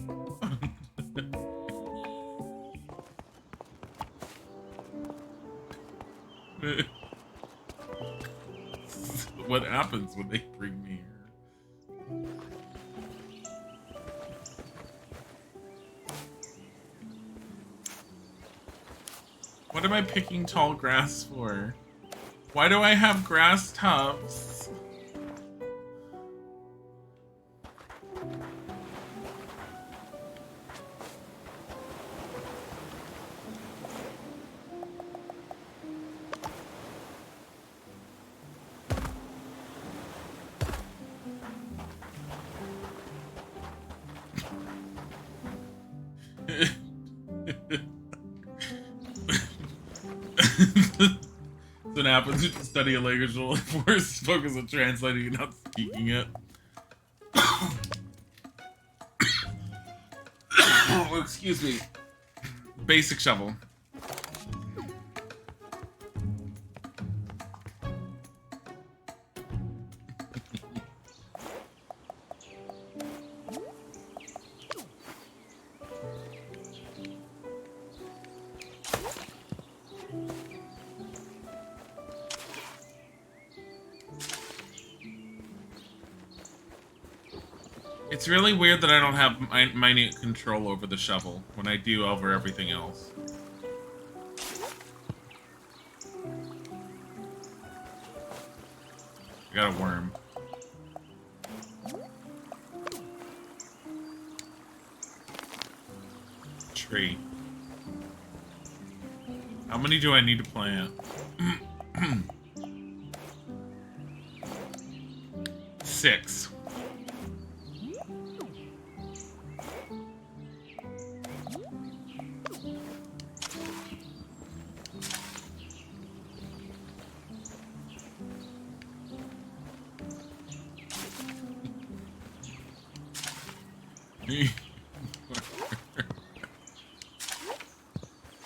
[SPEAKER 1] What happens when they bring me here? What am I picking tall grass for? Why do I have grass tufts? What happens if you study a language will force focus on translating and not speaking it. Oh, excuse me. Basic shovel. It's really weird that I don't have minute control over the shovel when I do over everything else. I got a worm. Tree. How many do I need to plant? 6.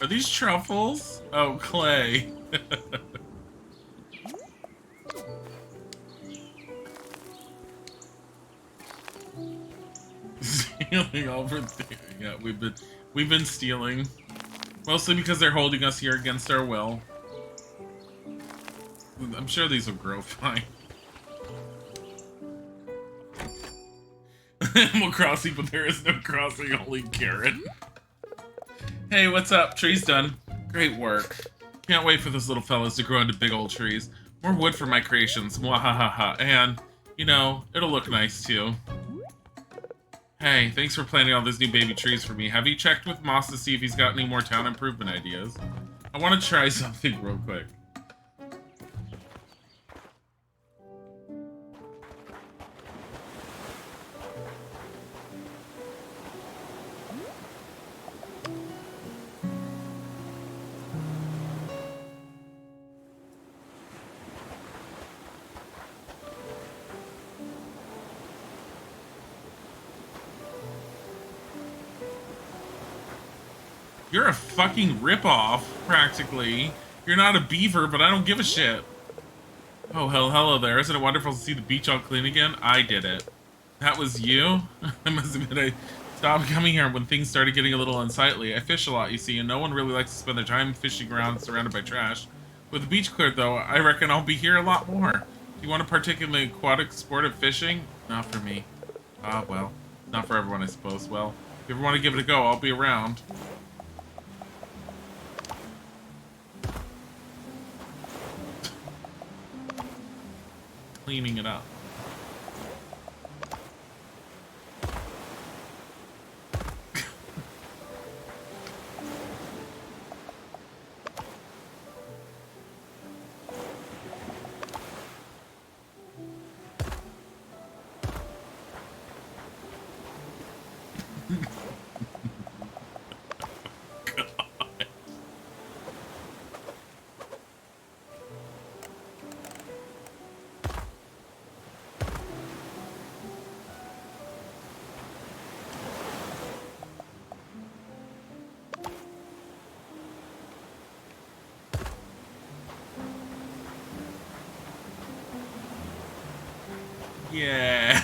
[SPEAKER 1] Are these truffles? Oh, clay. Stealing over there. Yeah, we've been stealing. Mostly because they're holding us here against our will. I'm sure these will grow fine. Animal Crossing, but there is no crossing, only Karen. Hey, what's up? Tree's done. Great work. Can't wait for those little fellas to grow into big old trees. More wood for my creations. Mwahaha. And, you know, it'll look nice too. Hey, thanks for planting all those new baby trees for me. Have you checked with Moss to see if he's got any more town improvement ideas? I want to try something real quick. You're a fucking ripoff, practically. You're not a beaver, but I don't give a shit. Oh, hello there. Isn't it wonderful to see the beach all clean again? I did it. That was you? I must admit, I stopped coming here when things started getting a little unsightly. I fish a lot, you see, and no one really likes to spend their time fishing around surrounded by trash. With the beach cleared, though, I reckon I'll be here a lot more. Do you want to partake in the aquatic sport of fishing? Not for me. Ah, well. Not for everyone, I suppose. Well, if you ever want to give it a go, I'll be around. Cleaning it up. Yeah.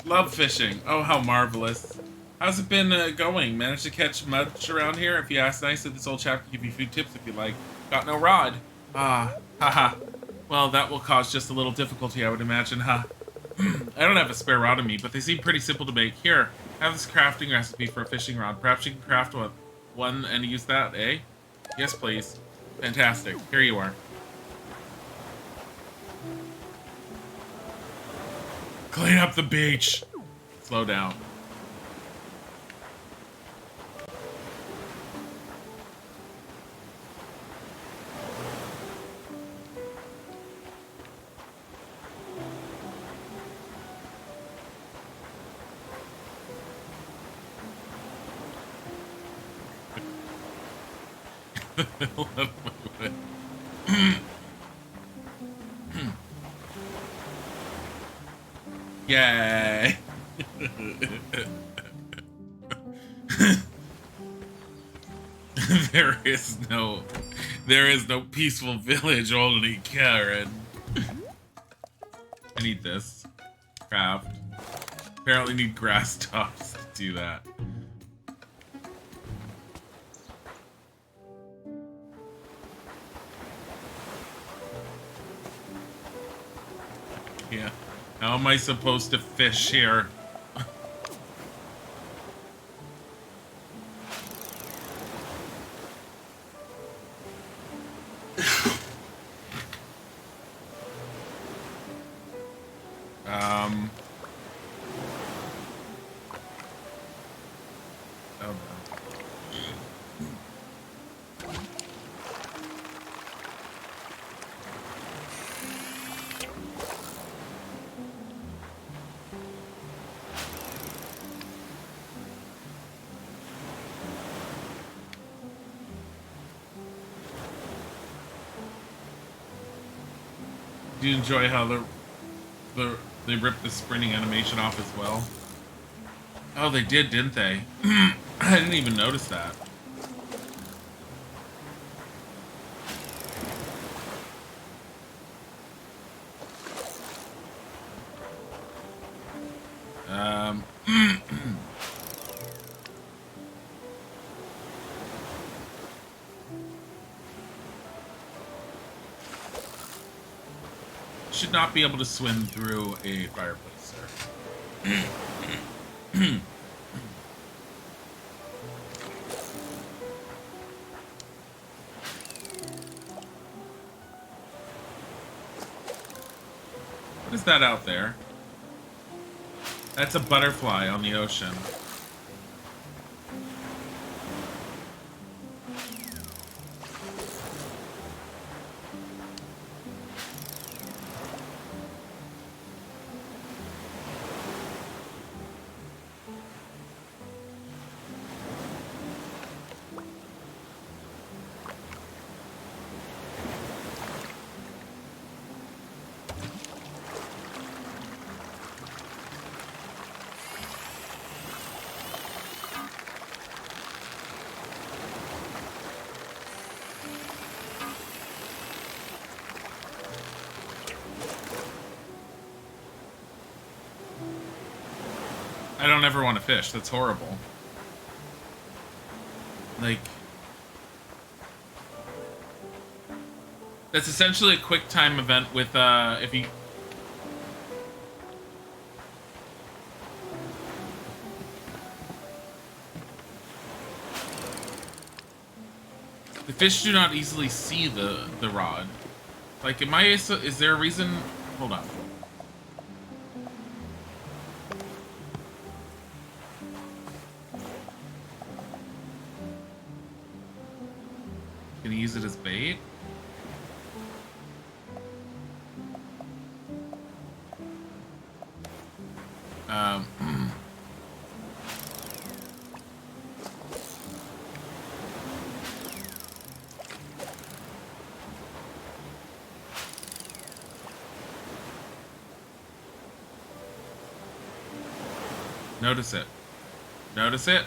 [SPEAKER 1] Love fishing. Oh, how marvelous. How's it been going? Managed to catch much around here? If you ask nicely, this old chap can give you a few tips if you like. Got no rod. Ah, haha. Well, that will cause just a little difficulty, I would imagine, huh? I don't have a spare rod on me, but they seem pretty simple to make. Here, have this crafting recipe for a fishing rod. Perhaps you can craft one and use that, eh? Yes, please. Fantastic. Here you are. Clean up the beach. Slow down. Yay! there is no peaceful village, only Karen. I need this. Craft. Apparently need grass tops to do that. Yeah. How am I supposed to fish here? Oh no. Do you enjoy how they ripped the sprinting animation off as well? Oh, they did, didn't they? I didn't even notice that. Should not be able to swim through a fireplace, sir. What is that out there? That's a butterfly on the ocean. I don't ever want to fish. That's horrible. Like, that's essentially a quick time event with, if you... The fish do not easily see the rod. Like, is there a reason... Hold on. Can you use it as bait? Notice it. Notice it?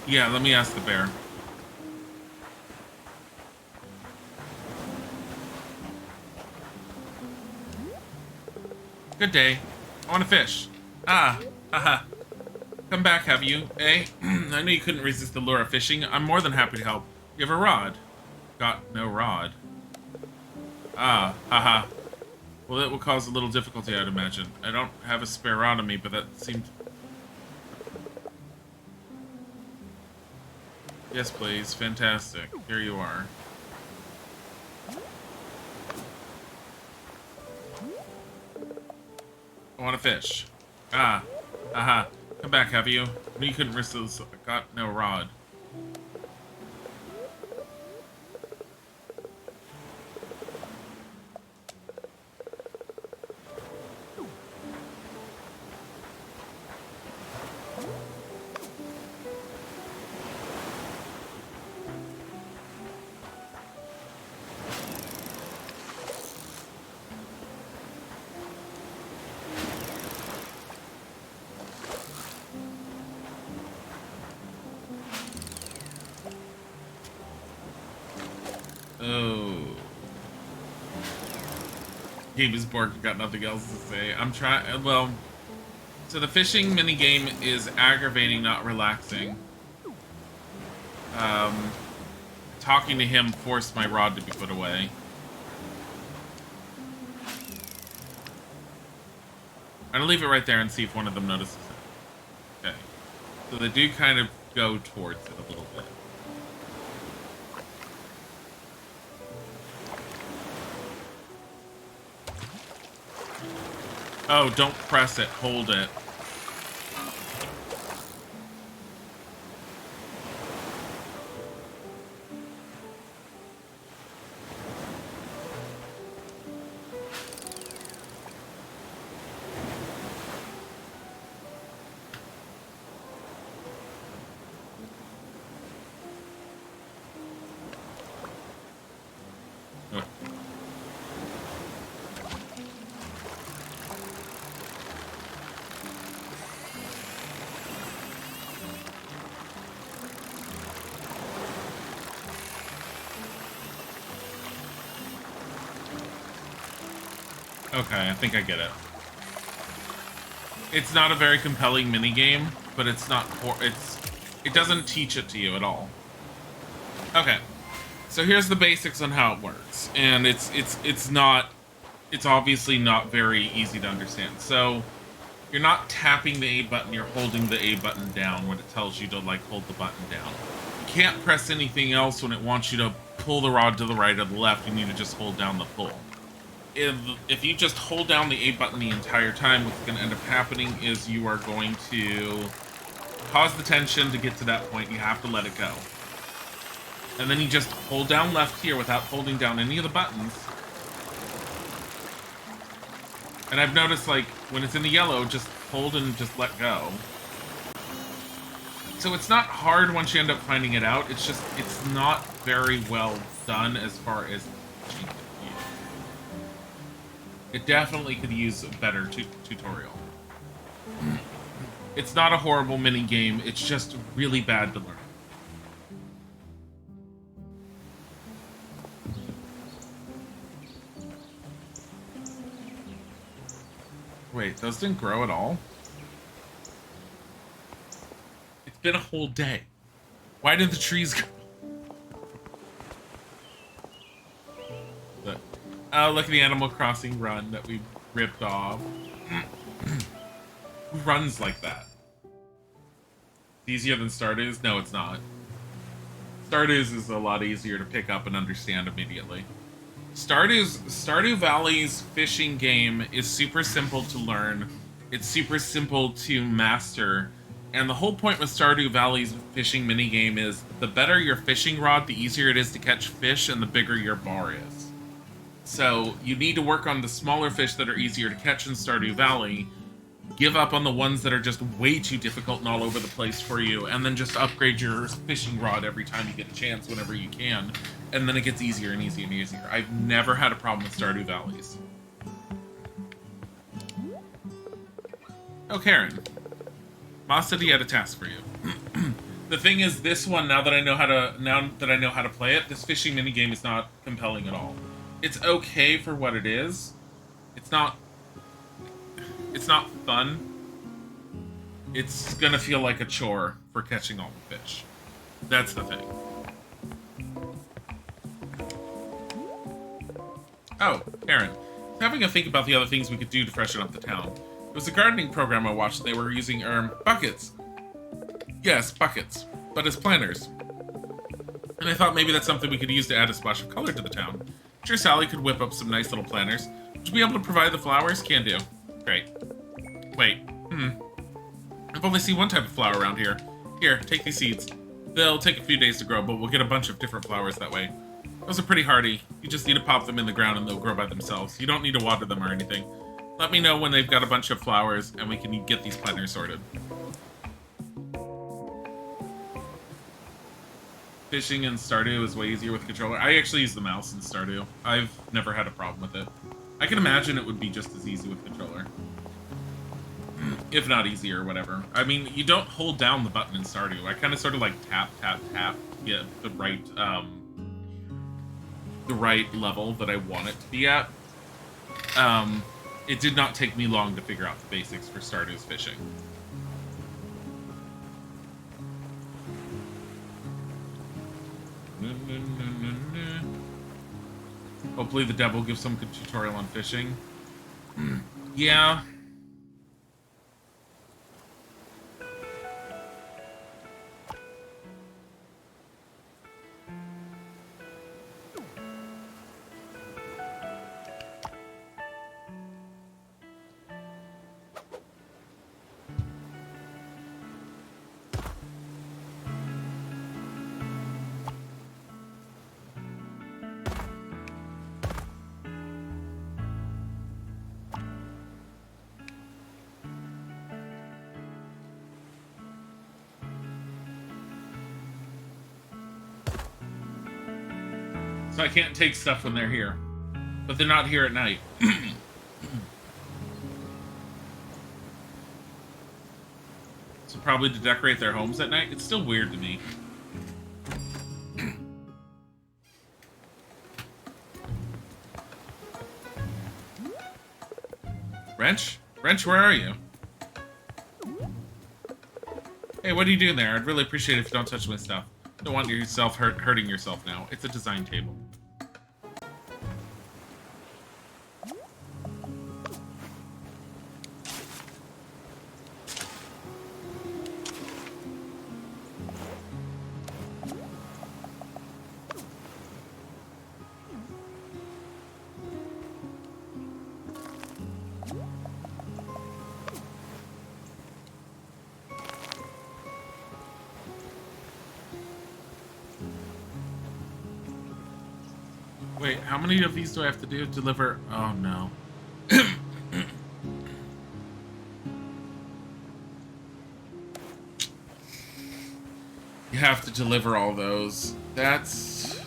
[SPEAKER 1] Yeah, let me ask the bear. Good day. I want to fish. Ah, haha. Come back, have you? Eh? I know you couldn't resist the lure of fishing. I'm more than happy to help. You have a rod. Got no rod. Ah, haha. Well, it will cause a little difficulty, I'd imagine. I don't have a spare rod on me, but that seemed... Yes, please. Fantastic. Here you are. I want to fish. Ah. Aha. Come back, have you? I knew you couldn't risk those. I got no rod. Oh. Game is bored, got nothing else to say. I'm trying, well, so the fishing minigame is aggravating, not relaxing. Talking to him forced my rod to be put away. I'm gonna leave it right there and see if one of them notices it. Okay. So they do kind of go towards it a little bit. Oh, don't press it. Hold it. Oh. Okay, I think I get it. It's not a very compelling minigame, but it's not... It doesn't teach it to you at all. Okay. So here's the basics on how it works. And it's obviously not very easy to understand. So you're not tapping the A button, you're holding the A button down when it tells you to, like, hold the button down. You can't press anything else when it wants you to pull the rod to the right or the left. You need to just hold down the pull. If you just hold down the A button the entire time, what's going to end up happening is you are going to cause the tension to get to that point. You have to let it go. And then you just hold down left here without holding down any of the buttons. And I've noticed, like, when it's in the yellow, just hold and just let go. So it's not hard once you end up finding it out. It's just, it's not very well done as far as teaching it. It definitely could use a better tutorial. It's not a horrible mini game. It's just really bad to learn. Wait, those didn't grow at all? It's been a whole day. Why did the trees grow? Oh, look at the Animal Crossing run that we ripped off. Who runs like that? Easier than Stardew's? No, it's not. Stardew's is a lot easier to pick up and understand immediately. Stardew Valley's fishing game is super simple to learn. It's super simple to master. And the whole point with Stardew Valley's fishing minigame is the better your fishing rod, the easier it is to catch fish and the bigger your bar is. So you need to work on the smaller fish that are easier to catch in Stardew Valley, give up on the ones that are just way too difficult and all over the place for you, and then just upgrade your fishing rod every time you get a chance whenever you can. And then it gets easier and easier and easier. I've never had a problem with Stardew Valleys. Oh, Karen. Ma said he had a task for you. The thing is, this one, now that I know how to play it, this fishing minigame is not compelling at all. It's okay for what it is. It's not fun. It's gonna feel like a chore for catching all the fish. That's the thing. Oh, Aaron. Having a think about the other things we could do to freshen up the town. It was a gardening program I watched. They were using, buckets. Yes, buckets. But as planters. And I thought maybe that's something we could use to add a splash of color to the town. I'm sure Sally could whip up some nice little planters. Would you be able to provide the flowers? Can do. Great. Wait. I've only seen one type of flower around here. Here, take these seeds. They'll take a few days to grow, but we'll get a bunch of different flowers that way. Those are pretty hardy. You just need to pop them in the ground and they'll grow by themselves. You don't need to water them or anything. Let me know when they've got a bunch of flowers and we can get these planters sorted. Fishing in Stardew is way easier with a controller. I actually use the mouse in Stardew. I've never had a problem with it. I can imagine it would be just as easy with controller. If not easier, whatever. I mean, you don't hold down the button in Stardew. I kind of sort of like tap, tap, tap to get the right level that I want it to be at. It did not take me long to figure out the basics for Stardew's fishing. Hopefully the devil gives some good tutorial on fishing. Yeah. So I can't take stuff when they're here. But they're not here at night. So probably to decorate their homes at night? It's still weird to me. Wrench? Wrench, where are you? Hey, what are you doing there? I'd really appreciate it if you don't touch my stuff. Don't want yourself hurting yourself now. It's a design table. Wait, how many of these do I have to do? Deliver... Oh, no. You have to deliver all those. That's...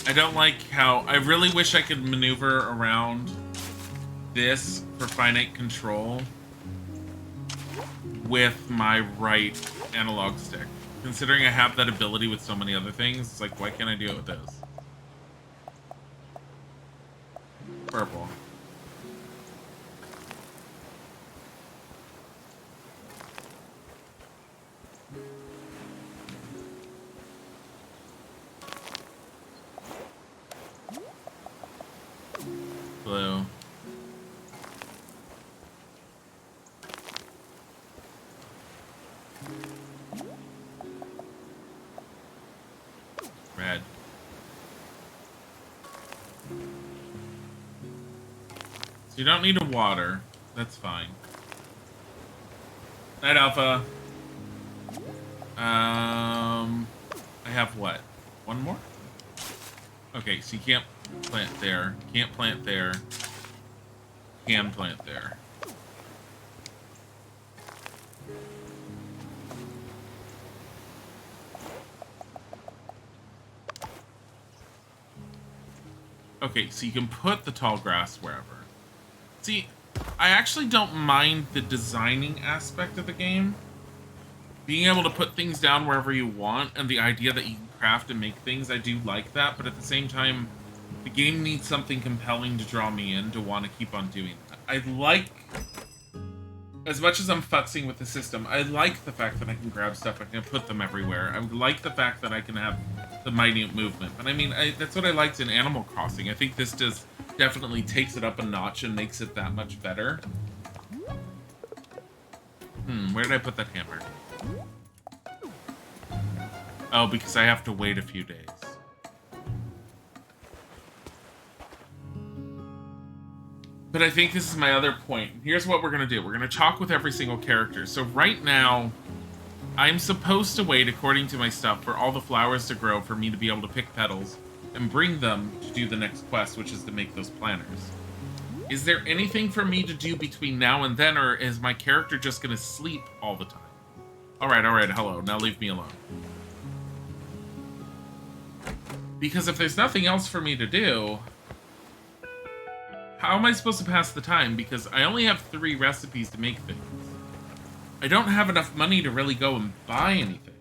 [SPEAKER 1] I don't like how... I really wish I could maneuver around this for finite control with my right analog stick. Considering I have that ability with so many other things, it's like, why can't I do it with this? Purple. Blue. Red. So you don't need a water. That's fine. Night, Alpha. I have what? One more? Okay, so you can't plant there. Can't plant there. Can plant there. Okay, so you can put the tall grass wherever. See, I actually don't mind the designing aspect of the game. Being able to put things down wherever you want, and the idea that you can craft and make things, I do like that, but at the same time, the game needs something compelling to draw me in to want to keep on doing that. I like, as much as I'm futzing with the system, I like the fact that I can grab stuff, I can put them everywhere. I like the fact that I can have the minute movement. But I mean, that's what I liked in Animal Crossing. I think this definitely takes it up a notch and makes it that much better. Where did I put that hammer? Oh, because I have to wait a few days. But I think this is my other point. Here's what we're going to do. We're going to talk with every single character. So right now, I'm supposed to wait, according to my stuff, for all the flowers to grow for me to be able to pick petals and bring them to do the next quest, which is to make those planners. Is there anything for me to do between now and then, or is my character just going to sleep all the time? Alright, hello. Now leave me alone. Because if there's nothing else for me to do, how am I supposed to pass the time? Because I only have 3 recipes to make things. I don't have enough money to really go and buy anything.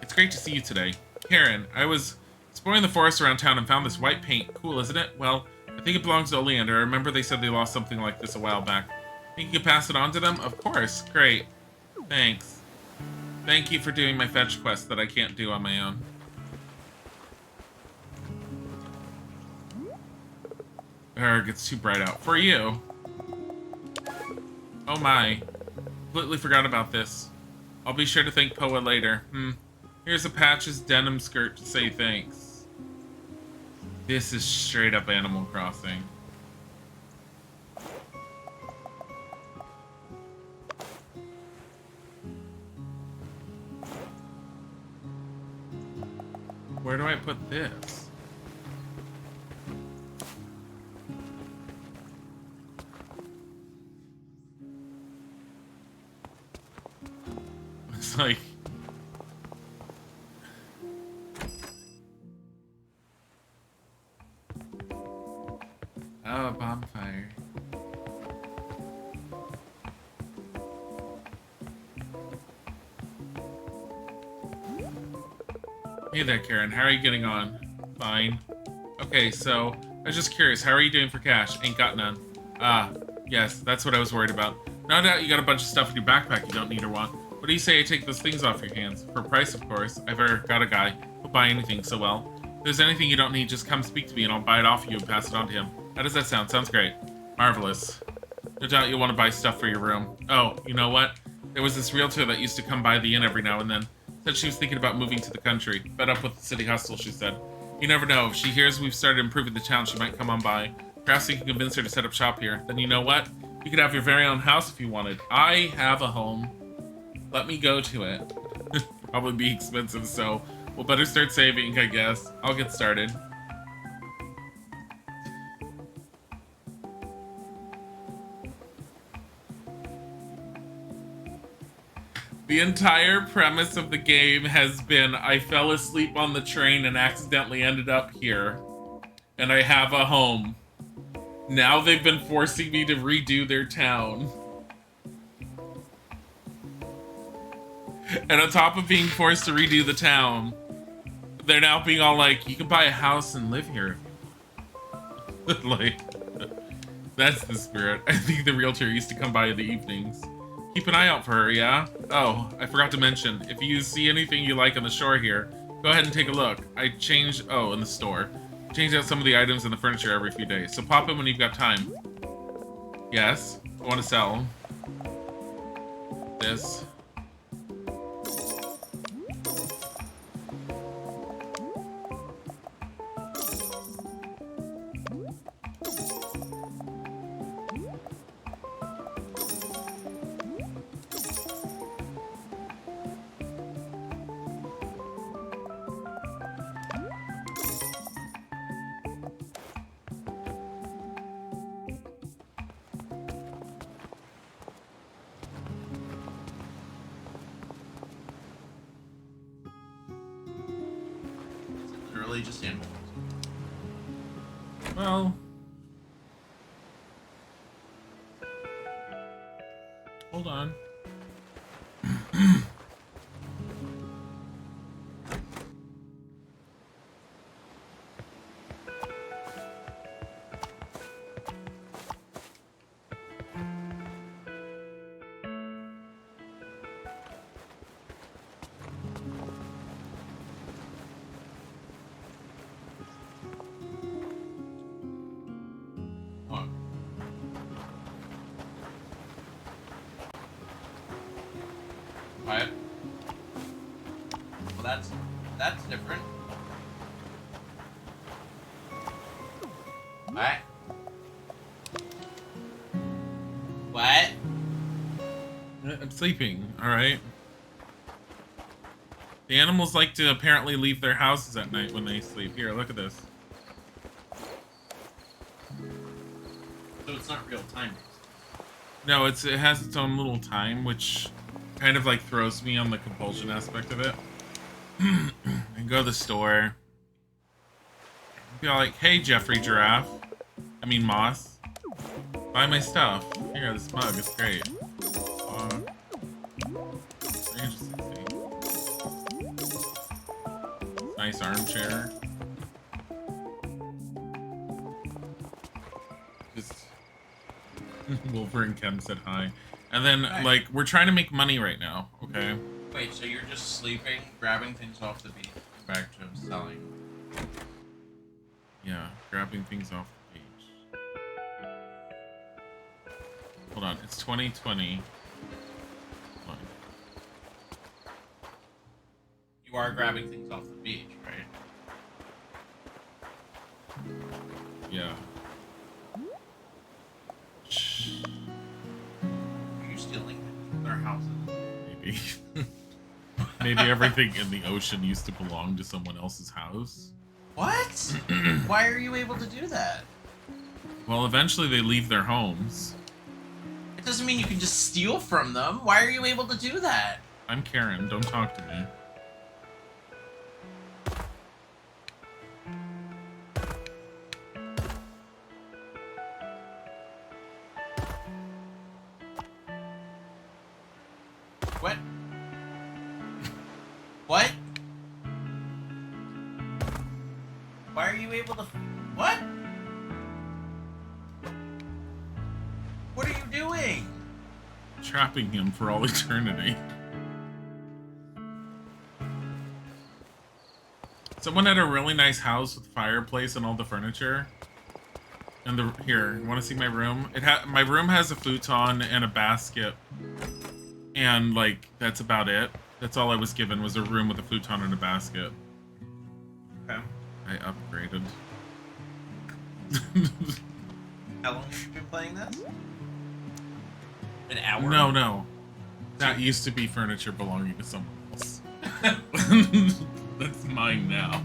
[SPEAKER 1] It's great to see you today. Karen, I was exploring the forest around town and found this white paint. Cool, isn't it? Well, I think it belongs to Oleander. I remember they said they lost something like this a while back. Think you could pass it on to them? Of course. Great. Thanks. Thank you for doing my fetch quest that I can't do on my own. It gets too bright out. For you. Oh my. Completely forgot about this. I'll be sure to thank Poa later. Here's a Patch's denim skirt to say thanks. This is straight up Animal Crossing. Where do I put this? Oh, a bonfire. Hey there, Karen. How are you getting on? Fine. Okay, so I was just curious. How are you doing for cash? Ain't got none. Ah, yes, that's what I was worried about. No doubt you got a bunch of stuff in your backpack you don't need or want. What do you say I take those things off your hands? For a price, of course. I've got a guy who'll buy anything so well. If there's anything you don't need, just come speak to me and I'll buy it off you and pass it on to him. How does that sound? Sounds great. Marvelous. No doubt you'll want to buy stuff for your room. Oh, you know what? There was this realtor that used to come by the inn every now and then. Said she was thinking about moving to the country. Fed up with the city hustle, she said. You never know. If she hears we've started improving the town, she might come on by. Perhaps you can convince her to set up shop here. Then you know what? You could have your very own house if you wanted. I have a home. Let me go to it. Probably be expensive, so we'll better start saving, I guess. I'll get started. The entire premise of the game has been I fell asleep on the train and accidentally ended up here. And I have a home. Now they've been forcing me to redo their town. And on top of being forced to redo the town, they're now being all like, you can buy a house and live here. Like, that's the spirit. I think the realtor used to come by in the evenings. Keep an eye out for her, yeah? Oh, I forgot to mention, if you see anything you like on the shore here, go ahead and take a look. I change, in the store. Change out some of the items in the furniture every few days, so pop in when you've got time. Yes, I want to sell this.
[SPEAKER 2] Just animals.
[SPEAKER 1] Well, hold on.
[SPEAKER 2] What? Well, that's different. What? What?
[SPEAKER 1] I'm sleeping, alright? The animals like to apparently leave their houses at night when they sleep. Here, look at this.
[SPEAKER 2] So it's not real time.
[SPEAKER 1] No, it has its own little time, which kind of like throws me on the compulsion aspect of it. And go to the store. Be all like, hey, Jeffrey Giraffe. I mean, Moss. Buy my stuff. Here, this mug. It's great. 360. Nice armchair. Just Wolver and Kem said hi. And then, like, we're trying to make money right now, okay?
[SPEAKER 2] Wait, so you're just sleeping, grabbing things off the beach, and back to selling?
[SPEAKER 1] Yeah, grabbing things off the beach. Hold on, it's 2020. Hold on.
[SPEAKER 2] You are grabbing things off the beach, right?
[SPEAKER 1] Yeah.
[SPEAKER 2] Are you stealing things from their houses?
[SPEAKER 1] Maybe. Maybe everything in the ocean used to belong to someone else's house.
[SPEAKER 2] What? Why are you able to do that?
[SPEAKER 1] Well, eventually they leave their homes.
[SPEAKER 2] It doesn't mean you can just steal from them. Why are you able to do that?
[SPEAKER 1] I'm Karen, don't talk to me.
[SPEAKER 2] Why are you able to... What? What are you doing?
[SPEAKER 1] Trapping him for all eternity. Someone had a really nice house with fireplace and all the furniture. And here, you want to see my room? My room has a futon and a basket. And like that's about it. That's all I was given was a room with a futon and a basket.
[SPEAKER 2] Okay.
[SPEAKER 1] I upgraded.
[SPEAKER 2] How long have you been playing this? An hour?
[SPEAKER 1] No. That used to be furniture belonging to someone else. That's mine now.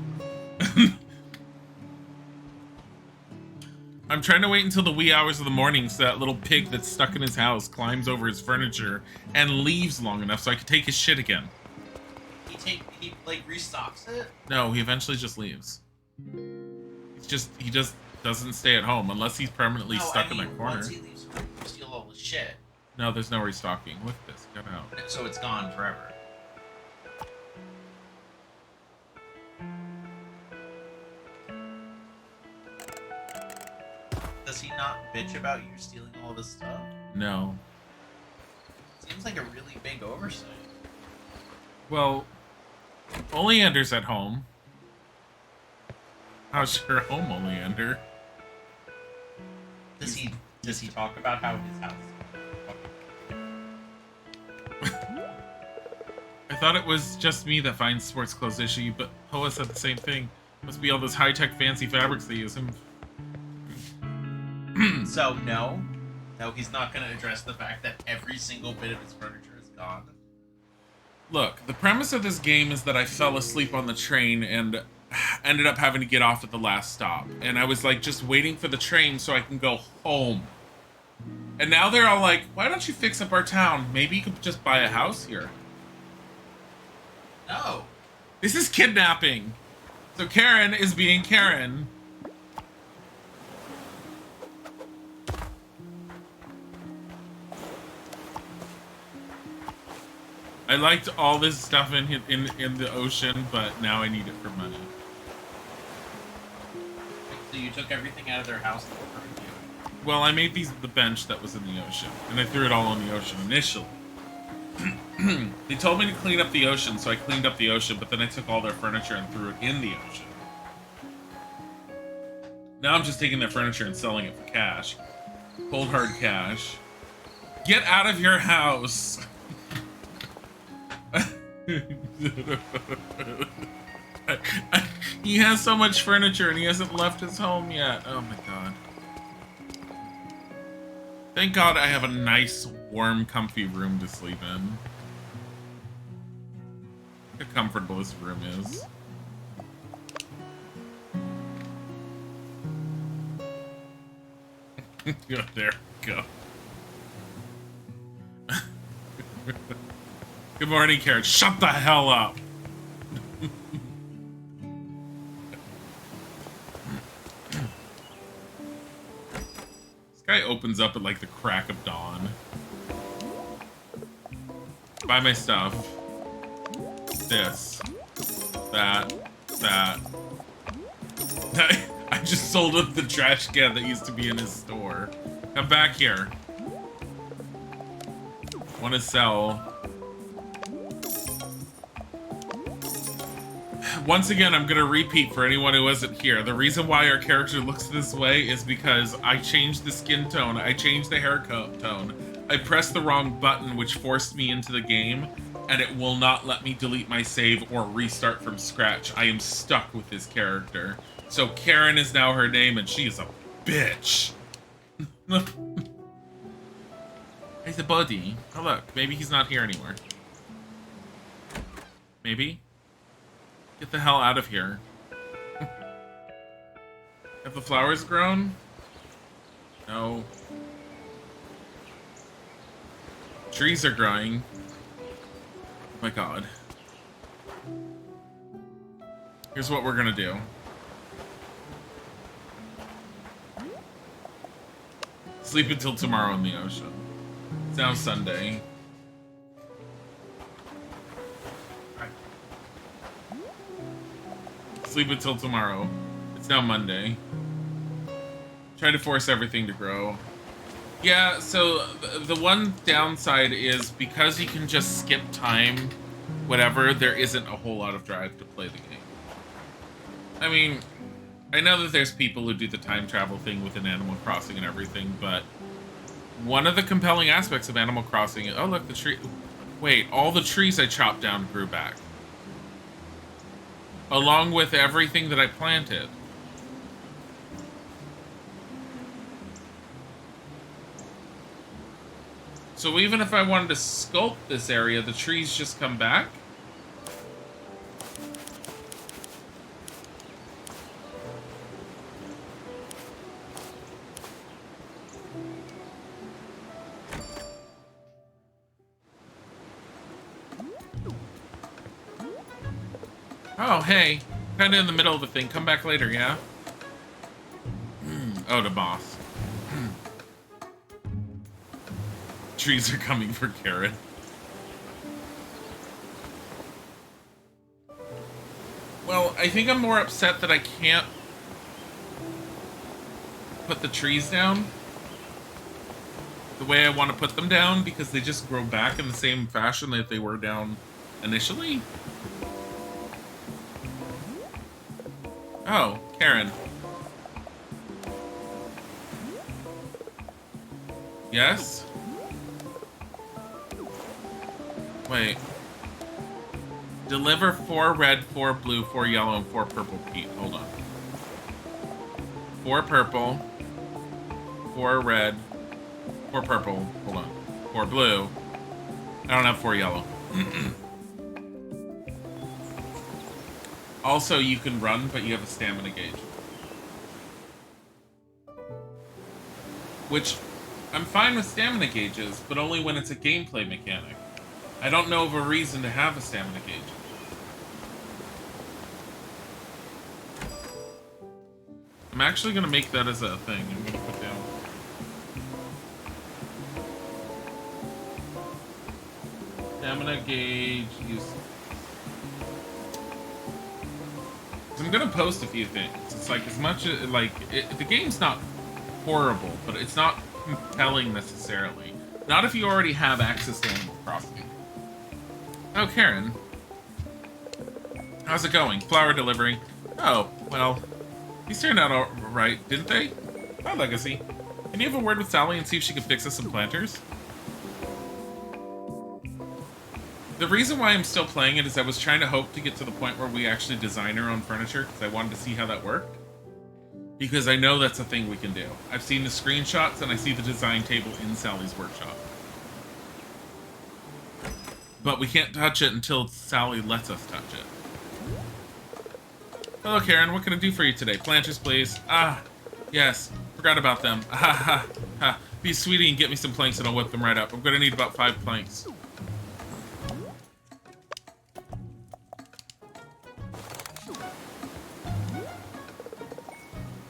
[SPEAKER 1] I'm trying to wait until the wee hours of the morning so that little pig that's stuck in his house climbs over his furniture and leaves long enough so I can take his shit again.
[SPEAKER 2] He like restocks it?
[SPEAKER 1] No, he eventually just leaves. He just doesn't stay at home unless he's permanently stuck in that corner.
[SPEAKER 2] Once he leaves, you steal all the shit.
[SPEAKER 1] No, there's no restocking. Look at this. Get out.
[SPEAKER 2] So it's gone forever. Does he not bitch about you stealing all this stuff?
[SPEAKER 1] No.
[SPEAKER 2] Seems like a really big oversight.
[SPEAKER 1] Well, Oleander's at home. How's your home, Oleander?
[SPEAKER 2] Does he talk about how his house is?
[SPEAKER 1] I thought it was just me that finds sports clothes ishy, but Hoa said the same thing. Must be all those high-tech fancy fabrics they use.
[SPEAKER 2] So no, he's not going to address the fact that every single bit of his furniture is gone.
[SPEAKER 1] Look, the premise of this game is that I fell asleep on the train and ended up having to get off at the last stop. And I was like just waiting for the train so I can go home. And now they're all like, why don't you fix up our town? Maybe you could just buy a house here.
[SPEAKER 2] No.
[SPEAKER 1] This is kidnapping. So Karen is being Karen. I liked all this stuff in the ocean, but now I need it for money.
[SPEAKER 2] So you took everything out of their house that were you.
[SPEAKER 1] Well, I made the bench that was in the ocean, and I threw it all in the ocean initially. They told me to clean up the ocean, so I cleaned up the ocean, but then I took all their furniture and threw it in the ocean. Now I'm just taking their furniture and selling it for cash. Cold hard cash. Get out of your house! He has so much furniture and he hasn't left his home yet. Oh my god. Thank god I have a nice, warm, comfy room to sleep in. Look how comfortable this room is. There we go. Good morning, Karen. Shut the hell up! This guy opens up at like the crack of dawn. Buy my stuff. This. That. I just sold him the trash can that used to be in his store. Come back here. Want to sell. Once again, I'm going to repeat for anyone who wasn't here. The reason why our character looks this way is because I changed the skin tone. I changed the hair tone. I pressed the wrong button, which forced me into the game, and it will not let me delete my save or restart from scratch. I am stuck with this character. So Karen is now her name, and she is a bitch. He's a buddy. Oh, look. Maybe he's not here anymore. Maybe? Get the hell out of here. Have the flowers grown? No. Trees are growing. Oh my god. Here's what we're gonna do. Sleep until tomorrow in the ocean. It's now Sunday. Sleep until tomorrow. It's It's now Monday. Try to force everything to grow. Yeah, so the one downside is because you can just skip time, whatever, there isn't a whole lot of drive to play the game. I mean, I know that there's people who do the time travel thing within Animal Crossing and everything, but one of the compelling aspects of Animal Crossing is, oh look, the tree, wait, all the trees I chopped down grew back. Along with everything that I planted. So even if I wanted to sculpt this area, the trees just come back? Oh, hey. Kinda in the middle of the thing. Come back later, yeah? Oh, the boss. Trees are coming for Karen. Well, I think I'm more upset that I can't put the trees down the way I want to put them down because they just grow back in the same fashion that they were down initially. Oh, Karen. Yes? Wait. Deliver 4 red, 4 blue, 4 yellow, and 4 purple peat. Hold on. 4 purple, 4 red, 4 purple. Hold on. 4 blue. I don't have 4 yellow. Also, you can run, but you have a stamina gauge. Which, I'm fine with stamina gauges, but only when it's a gameplay mechanic. I don't know of a reason to have a stamina gauge. I'm actually going to make that as a thing. I'm going to put down... Stamina gauge use. I'm gonna post a few things. It's like as much as the game's not horrible, but it's not compelling necessarily. Not if you already have access to Animal Crossing. Oh, Karen, how's it going? Flower delivery. Oh, well, these turned out all right, didn't they? Hi, Legacy. Can you have a word with Sally and see if she can fix us some planters? The reason why I'm still playing it is I was trying to hope to get to the point where we actually design our own furniture, because I wanted to see how that worked. Because I know that's a thing we can do. I've seen the screenshots, and I see the design table in Sally's workshop. But we can't touch it until Sally lets us touch it. Hello, Karen. What can I do for you today? Planters, please. Ah, yes. Forgot about them. Ah, ha, ha, ha. Be a sweetie and get me some planks, and I'll whip them right up. I'm going to need about 5 planks.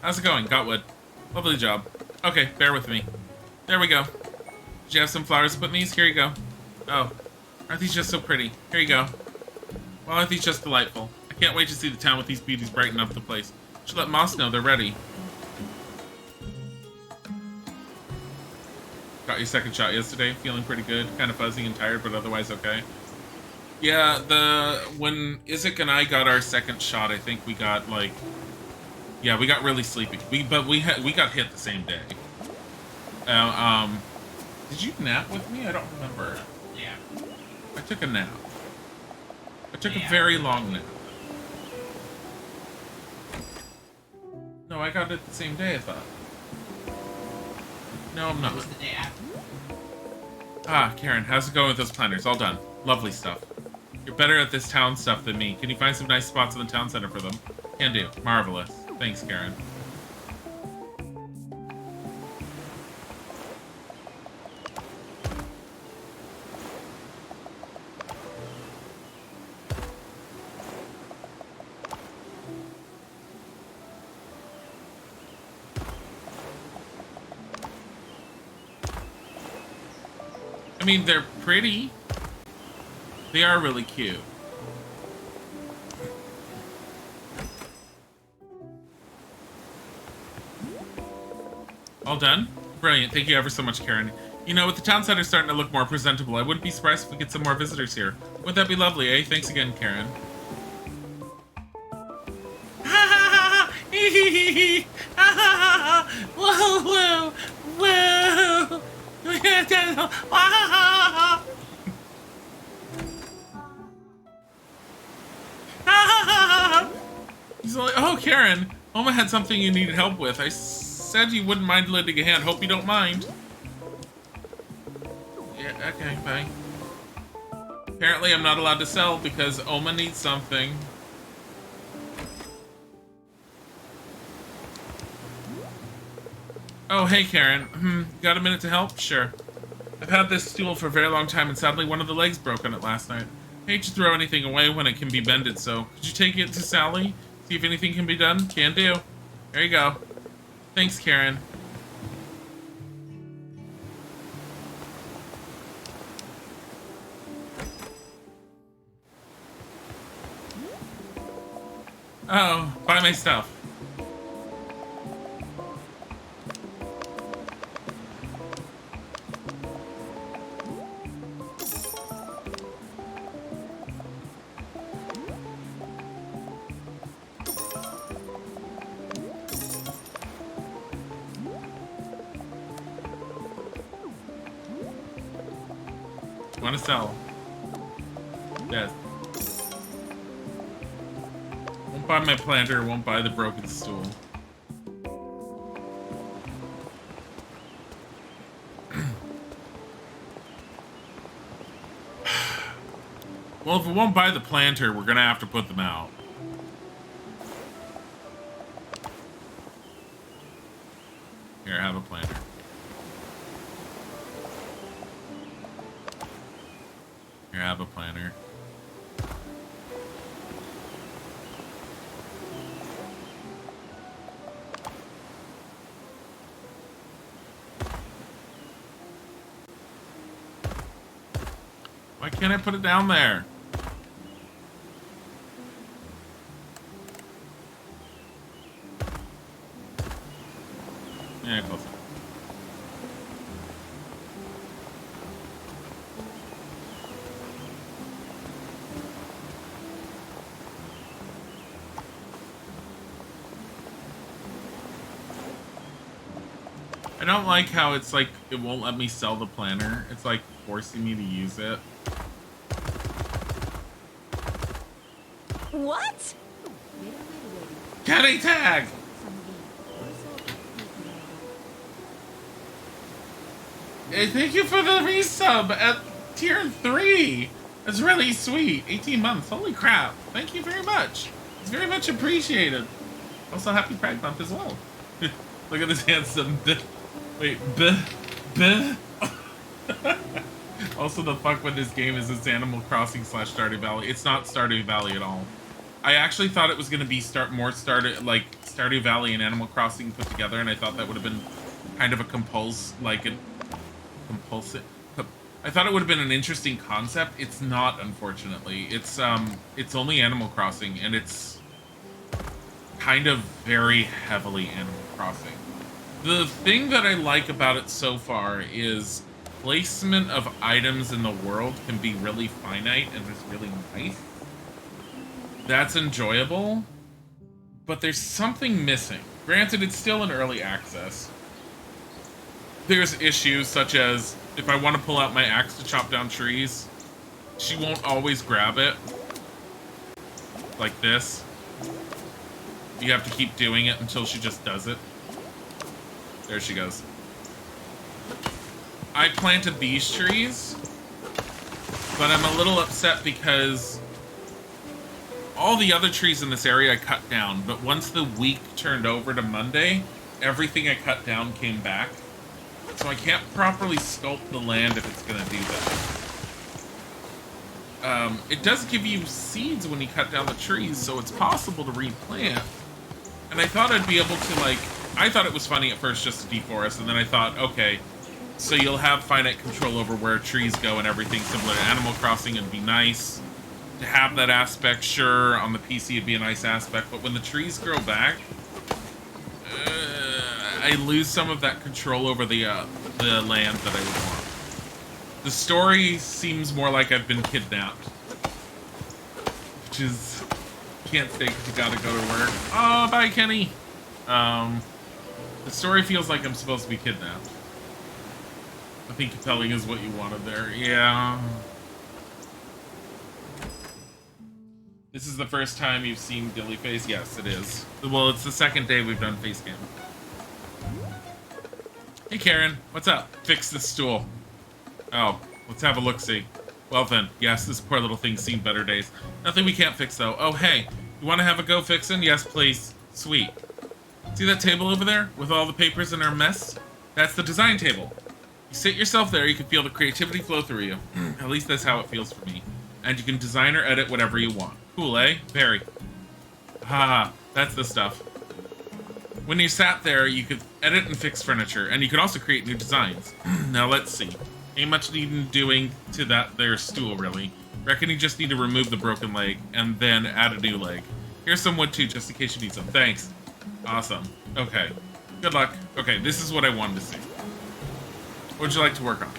[SPEAKER 1] How's it going? Got wood. Lovely job. Okay, bear with me. There we go. Did you have some flowers to put in these? Here you go. Oh, aren't these just so pretty? Here you go. Well, aren't these just delightful? I can't wait to see the town with these beauties brighten up the place. Should let Moss know they're ready. Got your second shot yesterday. Feeling pretty good. Kind of fuzzy and tired, but otherwise okay. Yeah, when Isaac and I got our second shot, I think we got like... Yeah, we got really sleepy. We got hit the same day. Did you nap with me? I don't remember.
[SPEAKER 2] Yeah.
[SPEAKER 1] I took a nap. I took a very long nap. No, I got it the same day, I thought. No, I'm not.
[SPEAKER 2] It was the day after.
[SPEAKER 1] Ah, Karen, how's it going with those planters? All done. Lovely stuff. You're better at this town stuff than me. Can you find some nice spots in the town center for them? Can do. Marvelous. Thanks, Karen. I mean, they're pretty. They are really cute. All done? Brilliant. Thank you ever so much, Karen. You know, with the town center starting to look more presentable, I wouldn't be surprised if we get some more visitors here. Wouldn't that be lovely, eh? Thanks again, Karen. Whoa, whoa, whoa. He's like, oh, Karen, Oma had something you needed help with. I said you wouldn't mind lending a hand. Hope you don't mind. Yeah, okay, bye. Apparently I'm not allowed to sell because Oma needs something. Oh, hey, Karen. Got a minute to help? Sure. I've had this stool for a very long time, and sadly one of the legs broke on it last night. I hate to throw anything away when it can be bended, so could you take it to Sally? See if anything can be done? Can do. There you go. Thanks, Karen. Oh, buy my stuff. Want to sell? Yes. Won't buy my planter, won't buy the broken stool. Well, if we won't buy the planter, we're gonna have to put them out. Here, have a planter. Here, have a planter. Why can't I put it down there? Yeah, close enough. I don't like how it's like it won't let me sell the planner. It's like forcing me to use it.
[SPEAKER 3] What?
[SPEAKER 1] Kenny tag! Hey, thank you for the resub at tier 3. That's really sweet. 18 months. Holy crap. Thank you very much. It's very much appreciated. Also, happy Pride Month as well. Look at this handsome. Wait, Also, the fuck with this game is it's Animal Crossing / Stardew Valley. It's not Stardew Valley at all. I actually thought it was going to be Stardew Valley and Animal Crossing put together, and I thought that would have been kind of a compulsive. I thought it would have been an interesting concept. It's not, unfortunately. It's only Animal Crossing, and it's kind of very heavily Animal Crossing. The thing that I like about it so far is placement of items in the world can be really finite and just really nice. That's enjoyable, but there's something missing. Granted, it's still in early access. There's issues such as if I want to pull out my axe to chop down trees, she won't always grab it. Like this. You have to keep doing it until she just does it. There she goes. I planted these trees, but I'm a little upset because all the other trees in this area I cut down, but once the week turned over to Monday, everything I cut down came back. So I can't properly sculpt the land if it's going to do that. It does give you seeds when you cut down the trees, so it's possible to replant. And I thought I'd be able to, I thought it was funny at first just to deforest, and then I thought, okay, so you'll have finite control over where trees go and everything similar to Animal Crossing. It'd be nice to have that aspect. Sure, on the PC it'd be a nice aspect, but when the trees grow back, I lose some of that control over the land that I would want. The story seems more like I've been kidnapped, which is can't stay because you gotta go to work. Oh, bye, Kenny. The story feels like I'm supposed to be kidnapped. I think compelling is what you wanted there. Yeah. This is the first time you've seen Dilly face? Yes, it is. Well, it's the second day we've done face cam. Hey, Karen. What's up? Fix this stool. Oh, let's have a look-see. Well then, yes, this poor little thing's seen better days. Nothing we can't fix, though. Oh, hey. You want to have a go fixin'? Yes, please. Sweet. See that table over there? With all the papers in our mess? That's the design table. You sit yourself there, you can feel the creativity flow through you. At least that's how it feels for me. And you can design or edit whatever you want. Cool, eh? Very. Haha, that's the stuff. When you sat there, you could edit and fix furniture, and you could also create new designs. Now let's see. Ain't much needing doing to that there stool, really. Reckon you just need to remove the broken leg, and then add a new leg. Here's some wood too, just in case you need some. Thanks. Awesome. Okay. Good luck. Okay, this is what I wanted to see. What would you like to work on?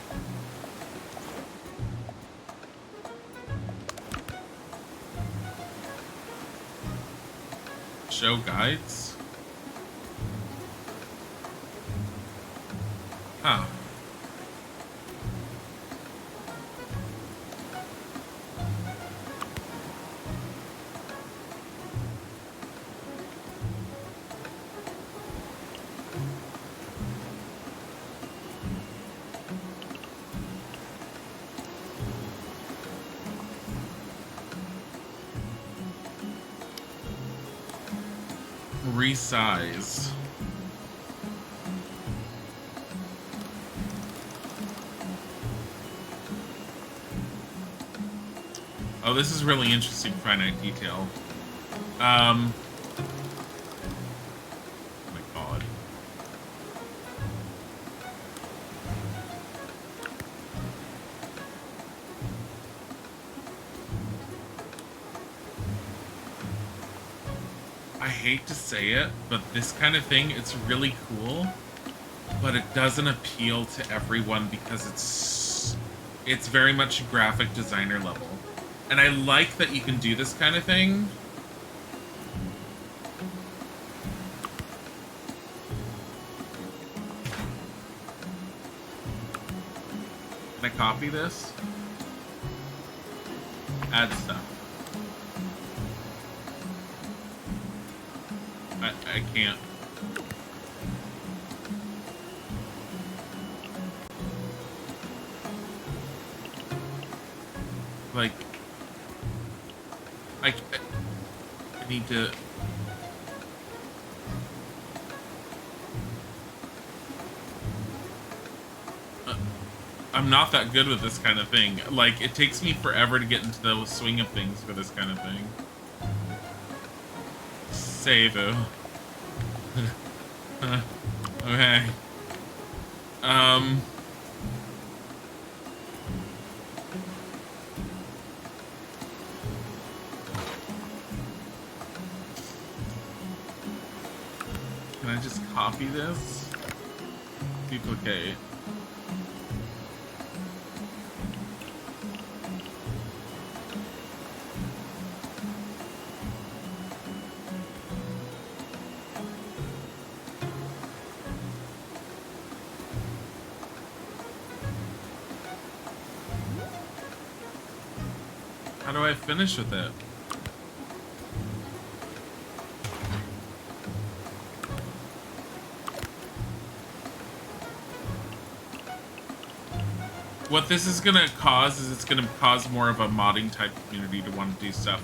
[SPEAKER 1] Show guides? Huh. Resize. Oh, this is really interesting, finite detail. Oh my god. I hate to say it, but this kind of thing, it's really cool, but it doesn't appeal to everyone because it's very much graphic designer level. And I like that you can do this kind of thing. Can I copy this? Add stuff. I can't. Like, I need to. I'm not that good with this kind of thing. Like, it takes me forever to get into the swing of things for this kind of thing. Save. Okay. Can I just copy this? Duplicate. How do I finish with it? What this is gonna cause is it's gonna cause more of a modding type community to want to do stuff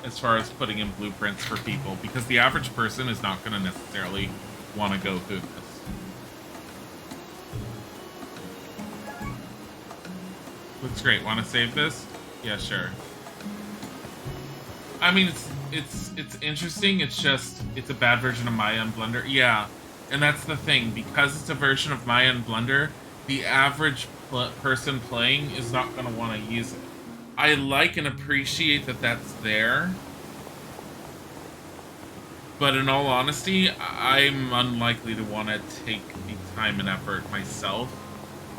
[SPEAKER 1] as far as putting in blueprints for people, because the average person is not gonna necessarily want to go through this. Looks great. Want to save this? Yeah, sure. I mean, it's interesting. It's just it's a bad version of Maya and Blender. Yeah, and that's the thing, because it's a version of Maya and Blender. The average person playing is not going to want to use it. I like and appreciate that that's there. But in all honesty, I'm unlikely to want to take the time and effort myself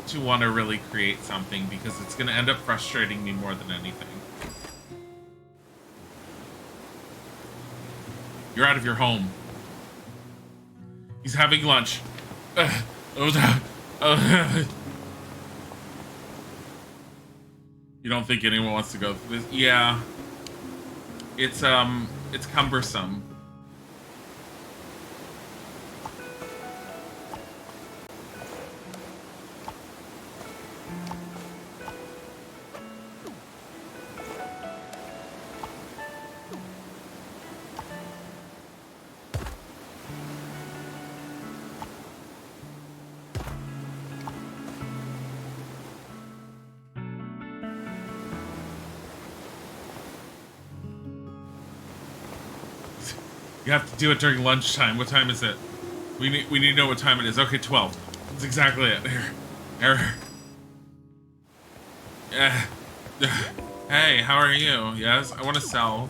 [SPEAKER 1] to want to really create something because it's going to end up frustrating me more than anything. You're out of your home. He's having lunch. You don't think anyone wants to go through this? Yeah. It's cumbersome. You have to do it during lunchtime. What time is it? We need to know what time it is. Okay, 12. That's exactly it. Here. Hey, how are you? Yes, I want to sell.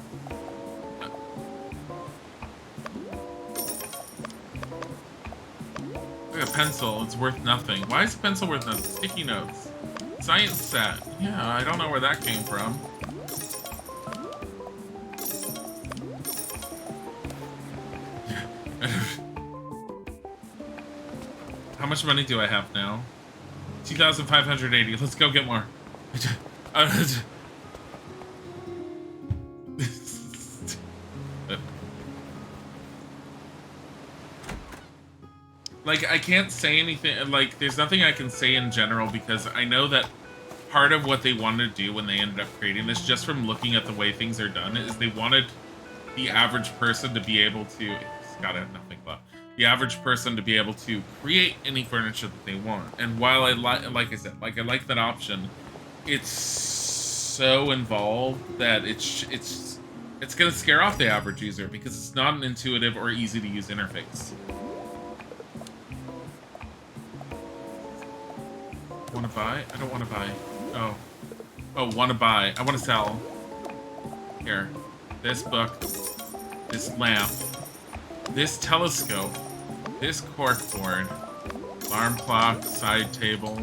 [SPEAKER 1] Look at a pencil. It's worth nothing. Why is a pencil worth nothing? Sticky notes. Science set. Yeah, I don't know where that came from. How much money do I have now? 2,580. Let's go get more. Like, I can't say anything. Like, there's nothing I can say in general because I know that part of what they wanted to do when they ended up creating this, just from looking at the way things are done, is they wanted the average person to be able to... It's gotta have nothing but... The average person to be able to create any furniture that they want. And while I like I said, I like that option, it's so involved that it's gonna scare off the average user because it's not an intuitive or easy to use interface. Want to buy? I don't want to buy. Oh, want to buy. I want to sell. Here, this book, this lamp, this telescope, this corkboard, alarm clock, side table,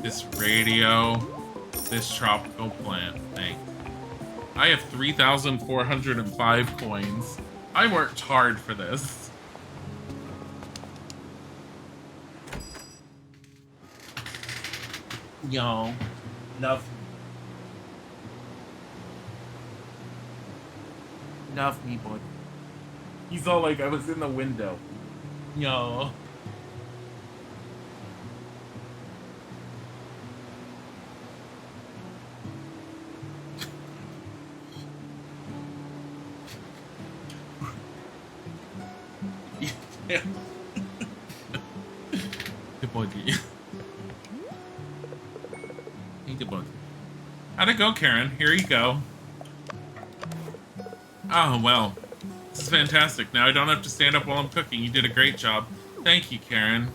[SPEAKER 1] this radio, this tropical plant. Thanks. I have 3,405 coins. I worked hard for this. Yo. Love me, boy. He's all like, I was in the window. Yo. Good boy, D. Good boy. How'd it go, Karen? Here you go. Oh, well. This is fantastic. Now I don't have to stand up while I'm cooking. You did a great job. Thank you, Karen.